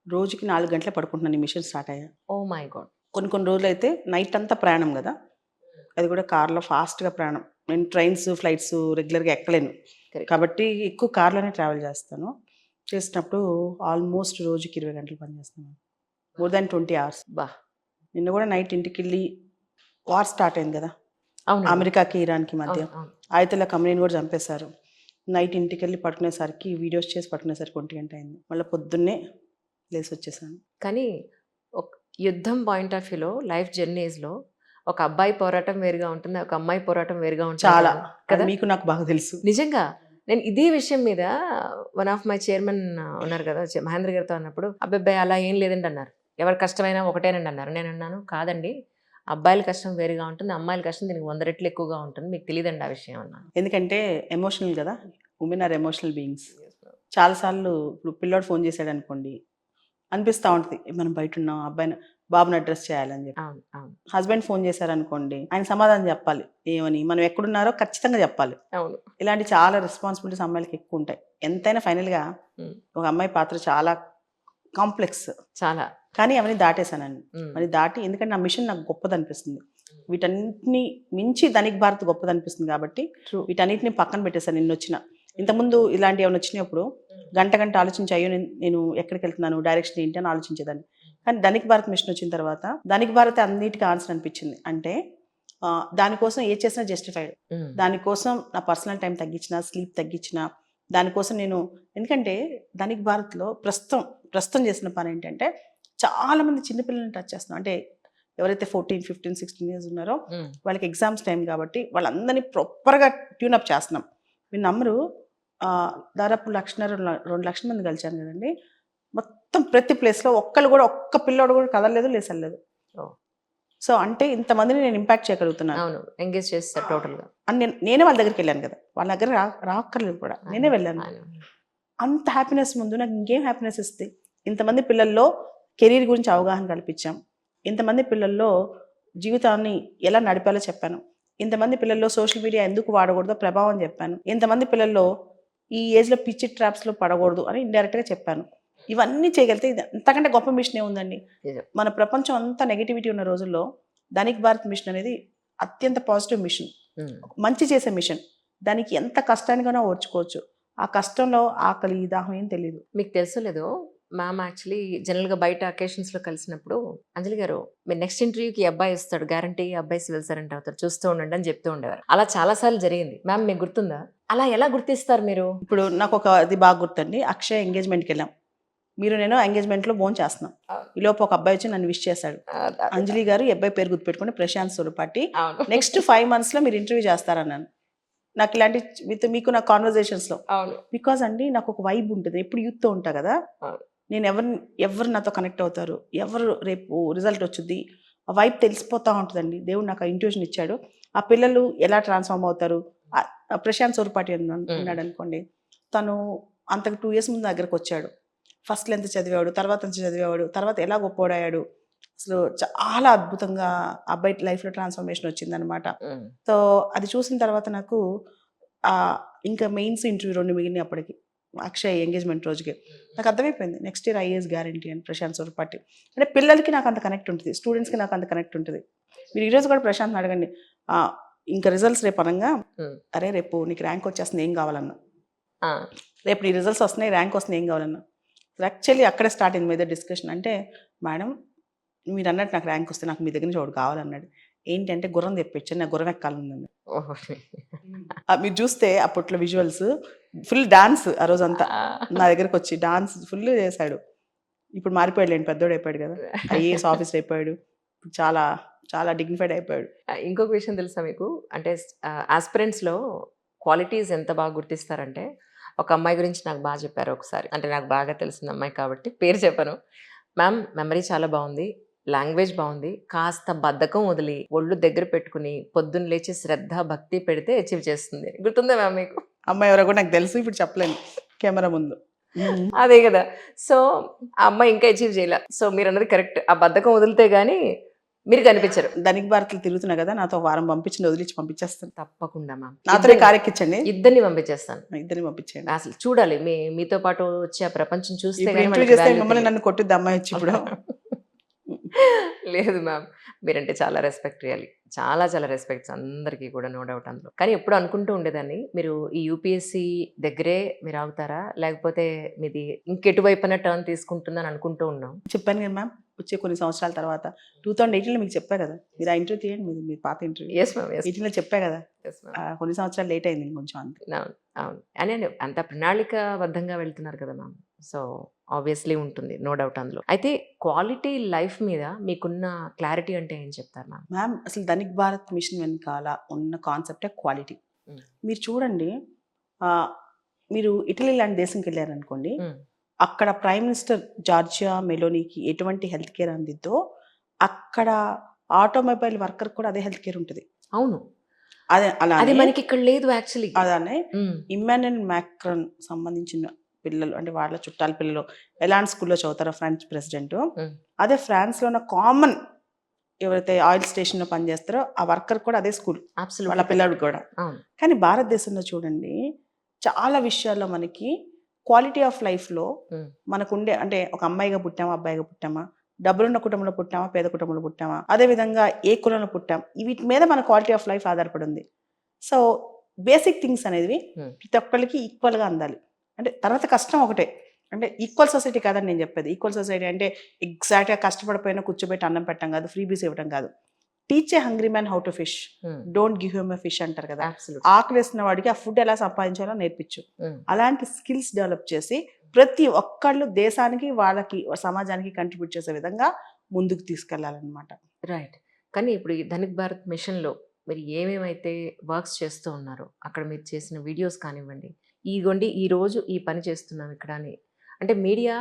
రోజుకి 4 గంటలే పడుకుంటున్నాను ఈ మిషన్ స్టార్ట్ అయ్యా. Oh my God. కొన్ని రోజులు అయితే నైట్ అంతా ప్రయాణం కదా, అది కూడా కార్లో ఫాస్ట్గా ప్రయాణం. నేను ట్రైన్స్, ఫ్లైట్స్ రెగ్యులర్గా ఎక్కలేను కాబట్టి ఎక్కువ కార్లోనే ట్రావెల్ చేస్తాను. చేసినప్పుడు ఆల్మోస్ట్ రోజుకి 20 గంటలు పనిచేస్తున్నాను, మోర్ దాన్ 20 hours. బా. నిన్న కూడా నైట్ ఇంటికి వెళ్ళి, వార్ స్టార్ట్ అయింది కదా అమెరికాకి ఇరాన్కి మధ్య, ఆయుధల కంపెనీని కూడా చంపేశారు. నైట్ ఇంటికి వెళ్ళి పడుకునేసరికి, వీడియోస్ చేసి పడుకునేసరికి 1 గంట అయింది. మళ్ళీ పొద్దున్నే లేసి వచ్చేసాను. కానీ ఒక యుద్ధం పాయింట్ ఆఫ్ వ్యూలో, లైఫ్ జర్నీస్లో ఒక అబ్బాయి పోరాటం వేరుగా ఉంటుంది, ఒక అమ్మాయి పోరాటం వేరుగా ఉంటుంది చాలా కదా. మీకు నాకు బాగా తెలుసు నిజంగా. నేను ఇదే విషయం మీద వన్ ఆఫ్ మై చైర్మన్ ఉన్నారు కదా మహేంద్ర గారితో అన్నప్పుడు, అబ్బాయి అలా ఏం లేదండి అన్నారు, ఎవరి కష్టమైనా ఒకటేనండి అన్నారు. నేను అన్నాను, కాదండి, అబ్బాయిల కష్టం వేరుగా ఉంటుంది, అమ్మాయిల కష్టం దీనికి 100 రెట్లు ఎక్కువగా ఉంటుంది, మీకు తెలియదండి ఆ విషయం అన్నాను. ఎందుకంటే ఎమోషనల్ కదా, ఉమెన్ ఆర్ ఎమోషనల్ బీయింగ్స్. చాలాసార్లు ఇప్పుడు పిల్లోడు ఫోన్ చేశాడు అనుకోండి, అనిపిస్తా ఉంటది. మనం బయట ఉన్నాం, అబ్బాయిని బాబుని అడ్రెస్ చేయాలని చెప్పి. అవును. అవును. హస్బెండ్ ఫోన్ చేశారనుకోండి, ఆయన సమాధానం చెప్పాలి. ఏమని? మనం ఎక్కడున్నారో ఖచ్చితంగా చెప్పాలి. అవును. ఇలాంటి చాలా రెస్పాన్సిబిలిటీస్ అమ్మాయిలకి ఎక్కువ ఉంటాయి. ఎంతైనా ఫైనల్‌గా హ్మ్. ఒక అమ్మాయి పాత్ర చాలా కాంప్లెక్స్. చాలా. కానీ అవన్నీ దాటేసానండి. హ్మ్. అవన్నీ దాటి, ఎందుకంటే నా మిషన్ నాకు గొప్పదనిపిస్తుంది. వీటన్నిటిని మించి ధనిక్ భారత్ గొప్పదనిపిస్తుంది కాబట్టి ట్రూ. వీటన్నిటిని పక్కన పెట్టేసాను నిన్నొచ్చిన. ఇంతకుముందు ఇలాంటివి ఏమైనా వచ్చినప్పుడు గంట గంట ఆలోచించి, అయ్యో నేను ఎక్కడికెళ్తున్నాను, డైరెక్షన్ ఏంటి అని ఆలోచించేదాన్ని. కానీ ధనిక్ భారత్ మిషన్ వచ్చిన తర్వాత ధనిక్ భారత్ అన్నిటికీ ఆన్సర్ అనిపించింది. అంటే దానికోసం ఏది చేసినా జస్టిఫైడ్. హ్మ్. దానికోసం నా పర్సనల్ టైం తగ్గించిన, స్లీప్ తగ్గించిన, దానికోసం నేను, ఎందుకంటే ధనిక్ భారత్‌లో ప్రస్తుతం చేసిన పని ఏంటంటే చాలామంది చిన్న పిల్లల్ని టచ్ చేస్తున్నాం. అంటే ఎవరైతే 14, 15, 16 ఇయర్స్ ఉన్నారో హ్మ్. వాళ్ళకి ఎగ్జామ్స్ టైం కాబట్టి వాళ్ళందరినీ ప్రాపర్‌గా ట్యూనప్ చేస్తున్నాం. మీరు నమ్మరు, దాదాపు 1,50,000 2,00,000 మంది కలిసాను కదండీ! మొత్తం ప్రతి ప్లేస్‌లో ఒక్క పిల్లోడు కూడా కదలలేదు, లేసలేదు. ఓహ్! సో, అంటే ఇంతమందిని నేను ఇంపాక్ట్ చేయగలుగుతున్నాను. అవును. ఎంగేజ్ చేస్తారు టోటల్‌గా. అని నేనే వాళ్ళ దగ్గరికెళ్ళాను కదా! వాళ్ళ దగ్గర రాక్కర్లేదు కూడా. నేనే వెళ్ళాను. అవును. అంత హ్యాపీనెస్ ముందు నాకు ఇంకేం హ్యాపీనెస్ ఇస్తది? ఇంతమంది పిల్లల్లో కెరీర్ గురించి అవగాహన కల్పించాం. ఇంతమంది పిల్లల్లో జీవితాన్ని ఎలా నడిపాలో చెప్పాను. ఇంతమంది పిల్లల్లో సోషల్ మీడియా ఎందుకు వాడకూడదో ప్రభావం చెప్పాను. ఇంతమంది పిల్లల్లో ఈ ఏజ్‌లో పిచ్చి ట్రాప్స్‌లో పడకూడదు అని ఇండైరెక్ట్‌గా చెప్పాను. ఇవన్నీ చేయగలిగితే ఇది అంతకంటే గొప్ప మిషన్ ఏముందండి? నిజం. మన ప్రపంచం అంతా నెగటివిటీ ఉన్న రోజుల్లో ధనిక్ భారత్ మిషన్ అనేది అత్యంత పాజిటివ్ మిషన్. హ్మ్. మంచి చేసే మిషన్. దానికి ఎంత కష్టానికైనా ఓర్చుకోవచ్చు. ఆ కష్టంలో ఆకలి, దాహం ఏం తెలీదు. మీకు తెలుసో లేదో మ్యామ్ యాక్చువల్లీ జనరల్‌గా బయట అకేషన్స్‌లో కలిసినప్పుడు అంజలి గారు మీరు నెక్స్ట్ ఇంటర్వ్యూకి ఈ అబ్బాయి వస్తాడు. గ్యారంటీ ఈ అబ్బాయి సివిల్ సర్వెంట్ అవుతాడు. చూస్తూ ఉండండి అని చెప్తూ ఉండేవారు. అలా చాలా సార్లు జరిగింది. మ్యామ్ మీకు గుర్తుందా? అలా ఎలా గుర్తిస్తారు మీరు? ఇప్పుడు నాకొక ఇది బాగా గుర్తండి. అక్షయ్ ఎంగేజ్‌మెంట్‌కెళ్ళాం. నేను ఎంగేజ్‌మెంట్‌లో భోంచేస్తున్నాం. ఈలోపు ఒక అబ్బాయి వచ్చి నన్ను విష్ చేశాడు. అదే. అంజలి గారు, ఈ అబ్బాయి పేరు గుర్తుపెట్టుకోండి, ప్రశాంత్ సురపాటి. అవును. నెక్స్ట్ 5 మంత్స్‌లో మీరు ఇంటర్వ్యూ చేస్తారన్నాను. నాకు ఇలాంటి మీకు నా కాన్వర్జేషన్స్‌లో. అవును. బికాజ్ అండి నాకు ఒక వైబ్ ఉంటది. ఎప్పుడు యూత్‌తో ఉంటా కదా! అవును. నేను ఎవరు నాతో కనెక్ట్ అవుతారు? ఎవరు రేపు రిజల్ట్ వచ్చుద్ది? ఆ వైబ్ తెలిసిపోతా ఉంటదండి. దేవుడు నాకు ఆ ఇంట్యూషన్ ఇచ్చాడు. ఆ పిల్లలు ఎలా ట్రాన్స్‌ఫార్మ్ అవుతారు? ప్రశాంత్ సూర్పాటి ఉన్నాడనుకోండి. తను అంతకు 2 ఇయర్స్ ముందు నా దగ్గరకొచ్చాడు. ఫస్ట్‌లో ఎంత చదివాడు? తర్వాత ఎంత చదివాడు? తర్వాత ఎలా గొప్పోడయ్యాడు? అసలు చాలా అద్భుతంగా ఆ అబ్బాయి లైఫ్‌లో ట్రాన్స్‌ఫర్మేషన్ వచ్చిందనమాట. హ్మ్. సో, అది చూసిన తర్వాత నాకు ఇంకా మెయిన్స్ ఇంటర్వ్యూ 2 మిగిలినాయి అప్పటికి. అక్షయ్ ఎంగేజ్‌మెంట్ రోజుకి. నాకు అర్థమైపోయింది. నెక్స్ట్ ఇయర్ ఐఏఎస్ గ్యారంటీ అని ప్రశాంత్ సూర్పాటి. అంటే పిల్లలకి నాకు అంత కనెక్ట్ ఉంటది. స్టూడెంట్స్‌కి నాకు అంత కనెక్ట్ ఉంటది. మీరు ఈరోజు కూడా ప్రశాంత్‌ని అడగండి. ఇంకా రిజల్ట్స్ రేపు అనంగా, హ్మ్. "అరే! రేపు నీకు ర్యాంక్ వచ్చేస్తుంది ఏం కావాలన్నా? ఆ! రేపు నీ రిజల్ట్స్ వస్తున్నాయి, ర్యాంక్ వస్తుంది ఏం కావాలన్నా?" యాక్చువల్లీ అక్కడే స్టార్ట్ అయింది మీ ఇద్దరి డిస్కషన్. అంటే, "మేడం మీరన్నట్టు నాకు ర్యాంక్ వస్తే నాకు మీ దగ్గర నుంచి ఒకటి కావాలన్నాడు." ఏంటంటే గుర్రం తెప్పించాను. నాకు గుర్రం ఎక్కాలనుందండి. ఓహో! మీరు చూస్తే అప్పట్లో విజువల్స్ ఫుల్ డాన్స్ ఆ రోజంతా. నా దగ్గరకొచ్చి డాన్స్ ఫుల్ చేశాడు. ఇప్పుడు మారిపోయాడులెండి, పెద్దోడయిపోయాడు గదా! ఐఏఎస్ ఆఫీసర్ అయిపోయాడు. ఇప్పుడు చాలా, చాలా డిగ్నిఫైడ్ అయిపోయాడు. ఇంకొక విషయం తెలుసా మీకు? అంటే యాస్పిరెంట్స్‌లో క్వాలిటీస్ ఎంత బాగా గుర్తిస్తారంటే, ఒక అమ్మాయి గురించి నాకు బాగా చెప్పారు ఒకసారి. అంటే నాకు బాగా తెలిసిన అమ్మాయి కాబట్టి పేరు చెప్పను. మ్యామ్ మెమరీ చాలా బావుంది. లాంగ్వేజ్ బావుంది. కాస్త బద్ధకం వదిలి, ఒళ్ళు దగ్గర పెట్టుకొని, పొద్దున్న లేచి శ్రద్ధ, భక్తి పెడితే అచీవ్ చేస్తుంది. గుర్తుందా మ్యామ్ మీకు? అమ్మాయి ఎవరో కూడా నాకు తెలుసు. ఇప్పుడు చెప్పలేను కెమెరా ముందు. అదే గదా! సో, ఆ అమ్మాయి ఇంకా అచీవ్ చేయలా. సో, మీరన్నది కరెక్ట్. ఆ బద్ధకం వదిలితే గాని మీరు కనిపించరు. ధనిక్ భారత్‌లో తిరుగుతున్నా గదా! నాతో ఒక వారం పంపించండి, వదిలిచ్చి పంపించేస్తాను. తప్పకుండా మ్యామ్. నాతోనే కారెక్కించండి. ఇద్దరిని పంపించేస్తాను. ఇద్దరిని పంపించేయండి. అసలు చూడాలి. మీతో పాటు వచ్చి ఆ ప్రపంచం చూస్తే ఇప్పుడు గాని ఇంటర్వ్యూ వాళ్ళకి చేస్తే వాల్యూ మిమ్మల్ని తెలీదు. నన్ను కొట్టుద్ది అమ్మాయి వచ్చి ఇప్పుడు. లేదు మ్యామ్. మీరంటే చాలా రెస్పెక్ట్ రియాలీ. చాలా చాలా రెస్పెక్ట్స్ అందరికీ కూడా నో డౌట్ అందులో. కానీ ఎప్పుడు అనుకుంటూ ఉండేదాన్ని మీరు ఈ యూపీఎస్‌సీ దగ్గరే మీరు ఆగుతారా? లేకపోతే మీది ఇంకెటువైపున టర్న్ తీసుకుంటుందని అనుకుంటూ ఉన్నాం. చెప్పాను కదా మ్యామ్, వచ్చే కొన్ని సంవత్సరాల తర్వాత 2018లో మీకు చెప్పా కదా! మీరు ఆ ఇంటర్వ్యూ తీయండి, మీ పాత ఇంటర్వ్యూ. Yes ma'am. యెస్. 18లో చెప్పా కదా! Yes ma'am. కొన్ని సంవత్సరాలు లేట్ అయింది ఇంకొంచెం అంతే. అవును. అవును. అని అంత ప్రణాళికాబద్ధంగా వెళ్తున్నారు కదా మ్యామ్. సో, ఆబ్వియస్లీ ఉంటుంది. నో డౌట్ అందులో. అయితే క్వాలిటీ లైఫ్ మీద మీకున్న క్లారిటీ అంటే ఏం చెప్తారు మ్యామ్? మ్యామ్ అసలు ధనిక్ భారత్ మిషన్ వెనకాల ఉన్న కాన్సెప్టే క్వాలిటీ. హ్మ్. మీరు చూడండి, ఆహ్, మీరు ఇటలీ లాంటి దేశంకెళ్లారనుకోండి, హ్మ్. అక్కడ ప్రైమ్ మినిస్టర్ జార్జియా మెలోనీకి ఎటువంటి హెల్త్ కేర్ అందిద్దో, అక్కడ ఆటోమొబైల్ వర్కర్ కూడా అదే హెల్త్ కేర్ ఉంటది. అవును. అది అలానే మనకిక్కడ లేదు యాక్చువల్లీ. అలానే హ్మ్. ఇమ్మాన్యుయల్ మాక్రాన్ సంబంధించిన పిల్లలు అంటే వాళ్ళ చుట్టాల పిల్లలు ఎలాంటి స్కూల్లో చదువుతారో ఫ్రెంచ్ ప్రెసిడెంట్, ఉమ్, అదే ఫ్రాన్స్లో ఉన్న కామన్ ఎవరైతే ఆయిల్ స్టేషన్లో పనిచేస్తారో ఆ వర్కర్ కూడా అదే స్కూల్ వాళ్ళ absolutely పిల్లడికి కూడా. అవును. కానీ భారతదేశంలో చూడండి చాలా విషయాల్లో మనకి క్వాలిటీ ఆఫ్ లైఫ్లో ఉమ్, మనకుండే అంటే ఒక అమ్మాయిగా పుట్టామా అబ్బాయిగా పుట్టామా, డబ్బులున్న కుటుంబంలో పుట్టామా పేద కుటుంబంలో పుట్టామా, అదేవిధంగా ఏ కులంలో పుట్టాం, వీటి మీద మన క్వాలిటీ ఆఫ్ లైఫ్ ఆధారపడి ఉంది. సో బేసిక్ థింగ్స్ అనేవి ఉమ్, ప్రతి ఒక్కరికి ఈక్వల్గా అందాలి. అంటే తర్వాత కష్టం ఒకటే, అంటే ఈక్వల్ సొసైటీ కాదని నేను చెప్పేది. ఈక్వల్ సొసైటీ అంటే ఎగ్జాక్ట్గా కష్టపడిపోయినా కూర్చోబెట్టి అన్నం పెట్టడం కాదు, ఫ్రీబీస్ ఇవ్వడం కాదు. Teach a hungry man how to fish, um, don't give him a fish అంటారు కదా. absolutely. ఆకలి వేసిన వాడికి ఆ ఫుడ్ ఎలా సంపాదించాలో నేర్పించు. ఉమ్, అలాంటి స్కిల్స్ డెవలప్ చేసి ప్రతి ఒక్కళ్ళు దేశానికి వాళ్ళకి సమాజానికి కంట్రిబ్యూట్ చేసే విధంగా ముందుకు తీసుకెళ్లాలన్నమాట. రైట్. కానీ ఇప్పుడు ఈ ధనిక్ భారత్ మిషన్లో మీరు ఏమేమైతే వర్క్స్ చేస్తూ ఉన్నారో అక్కడ మీరు చేసిన వీడియోస్ కానివ్వండి, ఇగోండి ఈరోజు ఈ పని చేస్తున్నాం ఇక్కడ అని, అంటే మీడియా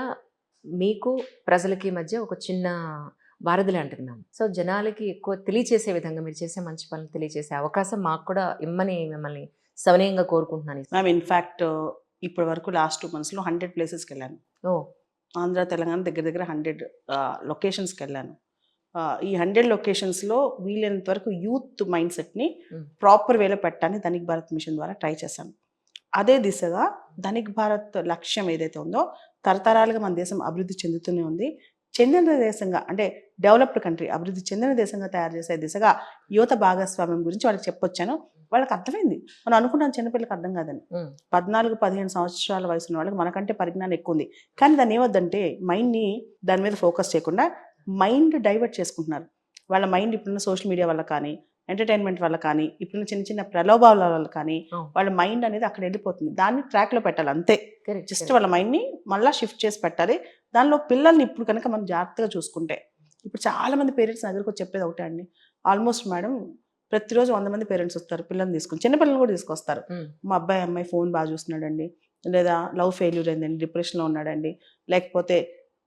మీకు ప్రజలకి మధ్య ఒక చిన్న వారధి లాంటిది మ్యామ్. సో జనాలకి ఎక్కువ తెలియచేసే విధంగా మీరు చేసే మంచి పనులు తెలియచేసే అవకాశం మాకు కూడా ఇమ్మని మిమ్మల్ని సవినయంగా కోరుకుంటున్నాను. మ్యామ్ ఇన్ఫ్యాక్ట్ ఇప్పటి వరకు లాస్ట్ 2 monthsలో 100 ప్లేసెస్కి వెళ్ళాను. ఓ ఆంధ్ర తెలంగాణ దగ్గర దగ్గర 100 లొకేషన్స్కి వెళ్ళాను. ఈ 100 లొకేషన్స్లో వీలైనంత వరకు యూత్ మైండ్ సెట్ని Mm. ప్రాపర్ వేలో పెట్టాలని ధనిక్ భారత్ మిషన్ ద్వారా ట్రై చేశాను. అదే దిశగా ధనిక్ భారత్ లక్ష్యం ఏదైతే ఉందో తరతరాలుగా మన దేశం అభివృద్ధి చెందుతూనే ఉంది. చెందిన దేశంగా అంటే డెవలప్డ్ కంట్రీ అభివృద్ధి చెందిన దేశంగా తయారు చేసే దిశగా యువత భాగస్వామ్యం గురించి వాళ్ళకి చెప్పొచ్చాను. వాళ్ళకి అర్థమైంది. మనం అనుకున్నాం చిన్నపిల్లలకు అర్థం కాదని. Mm. 14-15 సంవత్సరాల వయసు ఉన్న వాళ్ళకి మనకంటే పరిజ్ఞానం ఎక్కువ ఉంది. కానీ దాన్ని ఏమొద్దంటే మైండ్ని దాని మీద ఫోకస్ చేయకుండా మైండ్ డైవర్ట్ చేసుకుంటున్నారు. వాళ్ళ మైండ్ ఇప్పుడున్న సోషల్ మీడియా వల్ల కానీ, ఎంటర్టైన్మెంట్ వల్ల కానీ, ఇప్పుడున్న చిన్న చిన్న ప్రలోభాల వల్ల కానీ Oh. వాళ్ళ మైండ్ అనేది అక్కడ వెళ్ళిపోతుంది. దాన్ని ట్రాక్లో పెట్టాలి అంతే. Correct, just correct. వాళ్ళ మైండ్ని మళ్ళీ షిఫ్ట్ చేసి పెట్టాలి. దానిలో పిల్లల్ని ఇప్పుడు కనుక మనం జాగ్రత్తగా చూసుకుంటే, ఇప్పుడు చాలామంది పేరెంట్స్ దగ్గరకు వచ్చి చెప్పేది ఒకటే అండి, ఆల్మోస్ట్ మేడం ప్రతిరోజు 100 మంది పేరెంట్స్ వస్తారు పిల్లల్ని తీసుకుని, చిన్నపిల్లలు కూడా తీసుకొస్తారు. Mm. మా అబ్బాయి అమ్మాయి ఫోన్ బాగా చూస్తున్నాడండి, లేదా లవ్ ఫెయిల్యూర్ అయిందండి, డిప్రెషన్లో ఉన్నాడండి, లేకపోతే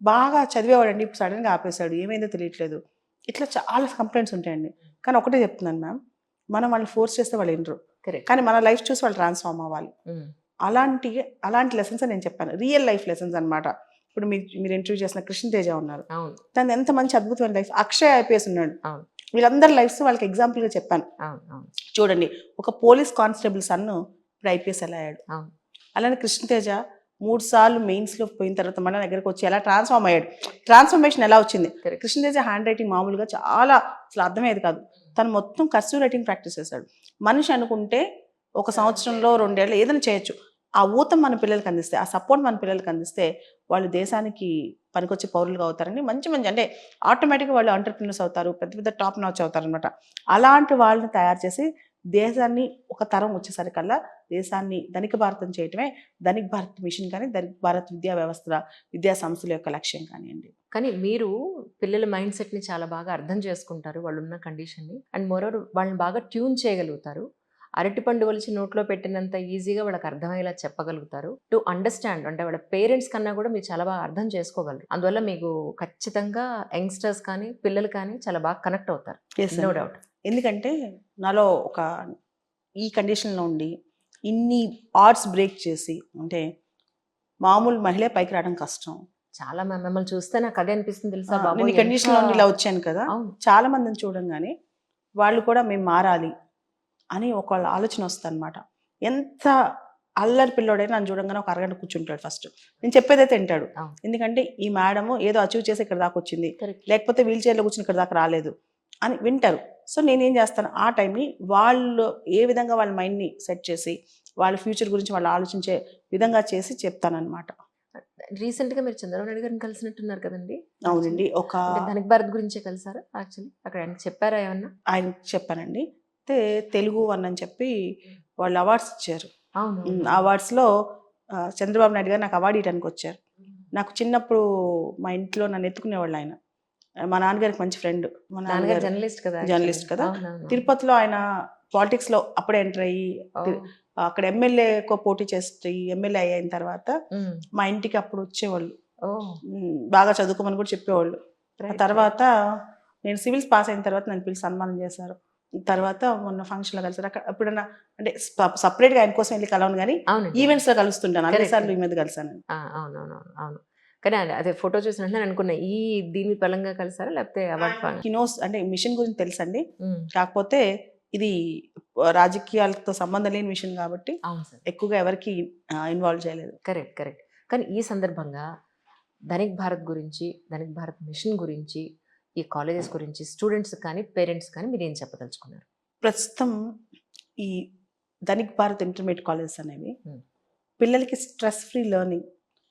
బాగా చదివేవాడండి ఇప్పుడు సడన్గా ఆపేశాడు, ఏమైందో తెలియట్లేదు, ఇట్లా చాలా కంప్లైంట్స్ ఉంటాయండి. కానీ ఒకటే చెప్తున్నాను మ్యామ్, మనం వాళ్ళు ఫోర్స్ చేస్తే వాళ్ళు వినరు. Correct. కానీ మన లైఫ్ చూసి వాళ్ళు ట్రాన్స్ఫార్మ్ అవ్వాలి. Mm. అలాంటి లెసన్స్ నేను చెప్పాను, రియల్ లైఫ్ లెసన్స్ అన్నమాట. ఇప్పుడు మీరు ఇంటర్వ్యూ చేసిన కృష్ణతేజ ఉన్నారు, అవును, తను ఎంత మంచి అద్భుతమైన లైఫ్. అక్షయ్ ఐపీఎస్ ఉన్నాడు, అవును, వీళ్ళందరి లైఫ్స్ వాళ్ళకి ఎగ్జాంపుల్గా చెప్పాను. అవును, అవును, చూడండి, ఒక పోలీస్ కానిస్టేబుల్ సన్ను ఇప్పుడు ఐపీఎస్ ఎలా అయ్యాడు. అవును. అలానే కృష్ణతేజ 3 సార్లు మెయిన్స్లో పోయిన తర్వాత మన దగ్గరకు వచ్చి ఎలా ట్రాన్స్ఫార్మ్ అయ్యాడు, ట్రాన్స్ఫర్మేషన్ ఎలా వచ్చింది. Correct. కృష్ణతేజ హ్యాండ్ రైటింగ్ మామూలుగా చాలా అసలు అర్థమయ్యేది కాదు, తను మొత్తం కర్సివ్ రైటింగ్ ప్రాక్టీస్ చేశాడు. మనిషి అనుకుంటే 1 సంవత్సరంలో 2 ఏళ్ళు ఏదైనా చేయొచ్చు. ఆ ఊతం మన పిల్లలకి అందిస్తే, ఆ సపోర్ట్ మన పిల్లలకి అందిస్తే వాళ్ళు దేశానికి పనికొచ్చే పౌరులుగా అవుతారని మంచి మంచి అంటే ఆటోమేటిక్గా వాళ్ళు ఎంటర్‌ప్రెన్యూర్స్ అవుతారు, పెద్ద పెద్ద టాప్ నాచ్ అవుతారు అనమాట. అలాంటి వాళ్ళని తయారు చేసి దేశాన్ని ఒక తరం వచ్చేసరికల్లా దేశాన్ని ధనిక భారతం చేయటమే ధనిక్ భారత్ మిషన్ కానీ ధనిక్ భారత్ విద్యా వ్యవస్థ విద్యా సంస్థల యొక్క లక్ష్యం కానివ్వండి. కానీ మీరు పిల్లల మైండ్ సెట్ని చాలా బాగా అర్థం చేసుకుంటారు, వాళ్ళు ఉన్న కండిషన్ని, అండ్ మోరోవర్ వాళ్ళని బాగా ట్యూన్ చేయగలుగుతారు. అరటిపండు ఒలిచి నోట్లో పెట్టినంత ఈజీగా వాళ్ళకి అర్థమయ్యేలా చెప్పగలుగుతారు. టు అండర్స్టాండ్ అంటే వాళ్ళ పేరెంట్స్ కన్నా కూడా మీరు చాలా బాగా అర్థం చేసుకోగలరు. అందువల్ల మీకు ఖచ్చితంగా యంగ్స్టర్స్ కానీ పిల్లలు కానీ చాలా బాగా కనెక్ట్ అవుతారు, నో డౌట్. ఎందుకంటే నాలో ఒక ఈ కండిషన్లో ఉండి ఇన్ని ఆర్ట్స్ బ్రేక్ చేసి, అంటే మామూలు మహిళ పైకి రావడం కష్టం. చాలా మిమ్మల్ని చూస్తే నాకు అదే అనిపిస్తుంది తెలుసా బాబు. నేను ఈ కండిషన్లో ఉండి ఇలా వచ్చాను కదా, అవును, చాలా మందిని చూడంగానే వాళ్ళు కూడా మేము మారాలి అని ఒక ఆలోచన వస్తుంది అనమాట. ఎంత అల్లరి పిల్లోడైనా నన్ను చూడంగానే ఒక అరగంట కూర్చుంటాడు. ఫస్ట్ నేను చెప్పేదైతే వింటాడు, అవును. ఎందుకంటే ఈ మేడము ఏదో అచీవ్ చేసి ఇక్కడ దాకా వచ్చింది, Correct. లేకపోతే వీల్ చైర్లో కూర్చుని ఇక్కడ దాకా రాలేదు అని వింటారు. సో నేనేం చేస్తాను, ఆ టైంని వాళ్ళు ఏ విధంగా వాళ్ళ మైండ్ని సెట్ చేసి వాళ్ళ ఫ్యూచర్ గురించి వాళ్ళు ఆలోచించే విధంగా చేసి చెప్తానన్నమాట. రీసెంట్గా మీరు చంద్రబాబు నాయుడు గారిని కలిసినట్టున్నారు కదండి. అవునండి, ఒక అంటే ధనిక్ భారత్ గురించే కలిసారా యాక్చువల్లీ? అక్కడ ఆయన చెప్పారా ఏమన్నా? ఆయన చెప్పానండి, అయితే తెలుగు వన్ అని చెప్పి వాళ్ళు అవార్డ్స్ ఇచ్చారు. అవును, అవార్డ్స్లో చంద్రబాబు నాయుడు గారు నాకు అవార్డు ఇవ్వడానికి వచ్చారు. నాకు చిన్నప్పుడు మా ఇంట్లో నన్ను ఎత్తుకునేవాళ్ళు ఆయన. మా నాన్నగారికి మంచి ఫ్రెండ్. మా నాన్నగారు నాన్నగారు జర్నలిస్ట్ కదా. జర్నలిస్ట్ కదా. అవునవును. తిరుపతిలో ఆయన పాలిటిక్స్లో అప్పుడే ఎంటర్ అయ్యి అక్కడ ఎమ్మెల్యేకో పోటీ చేసి ఎమ్మెల్యే అయిన తర్వాత మా ఇంటికి అప్పుడు వచ్చేవాళ్ళు. బాగా చదువుకోమని కూడా చెప్పేవాళ్ళు. ఆ తర్వాత నేను సివిల్స్ పాస్ అయిన తర్వాత నన్ను పిలిచి సన్మానం చేశారు. తర్వాత మొన్న ఫంక్షన్లో కలిసారు. అక్కడ ఎప్పుడన్నా అంటే సపరేట్గా ఆయన కోసం వెళ్ళి కలవను కానీ అవునండి. ఈవెంట్స్లో కలుస్తుంటాను. Correct. అన్నిసార్లు ఈ మీద కలిసాను. అవునవునవును. అవును. కానీ అదే ఫోటో చూసిన వెంటనే అనుకున్నా దీని పరంగా కలిసారా? లేకపోతే అవార్డ్ కినోస్ అంటే మిషన్ గురించి తెలుసండి. హ్మ్. కాకపోతే ఇది రాజకీయాలతో సంబంధం లేని మిషన్ కాబట్టి అవును సార్. ఎక్కువగా ఎవరికి ఇన్వాల్వ్ చేయలేదు. కరెక్ట్. కానీ ఈ సందర్భంగా ధనిక్ భారత్ గురించి, ధనిక్ భారత్ మిషన్ గురించి, ఈ కాలేజెస్ గురించి స్టూడెంట్స్ కానీ, పేరెంట్స్ కానీ మీరేం చెప్పదలుచుకున్నారు? ప్రస్తుతం ఈ ధనిక్ భారత్ ఇంటర్మీడియట్ కాలేజెస్ అనేవి Hmm. పిల్లలకి స్ట్రెస్ ఫ్రీ లెర్నింగ్.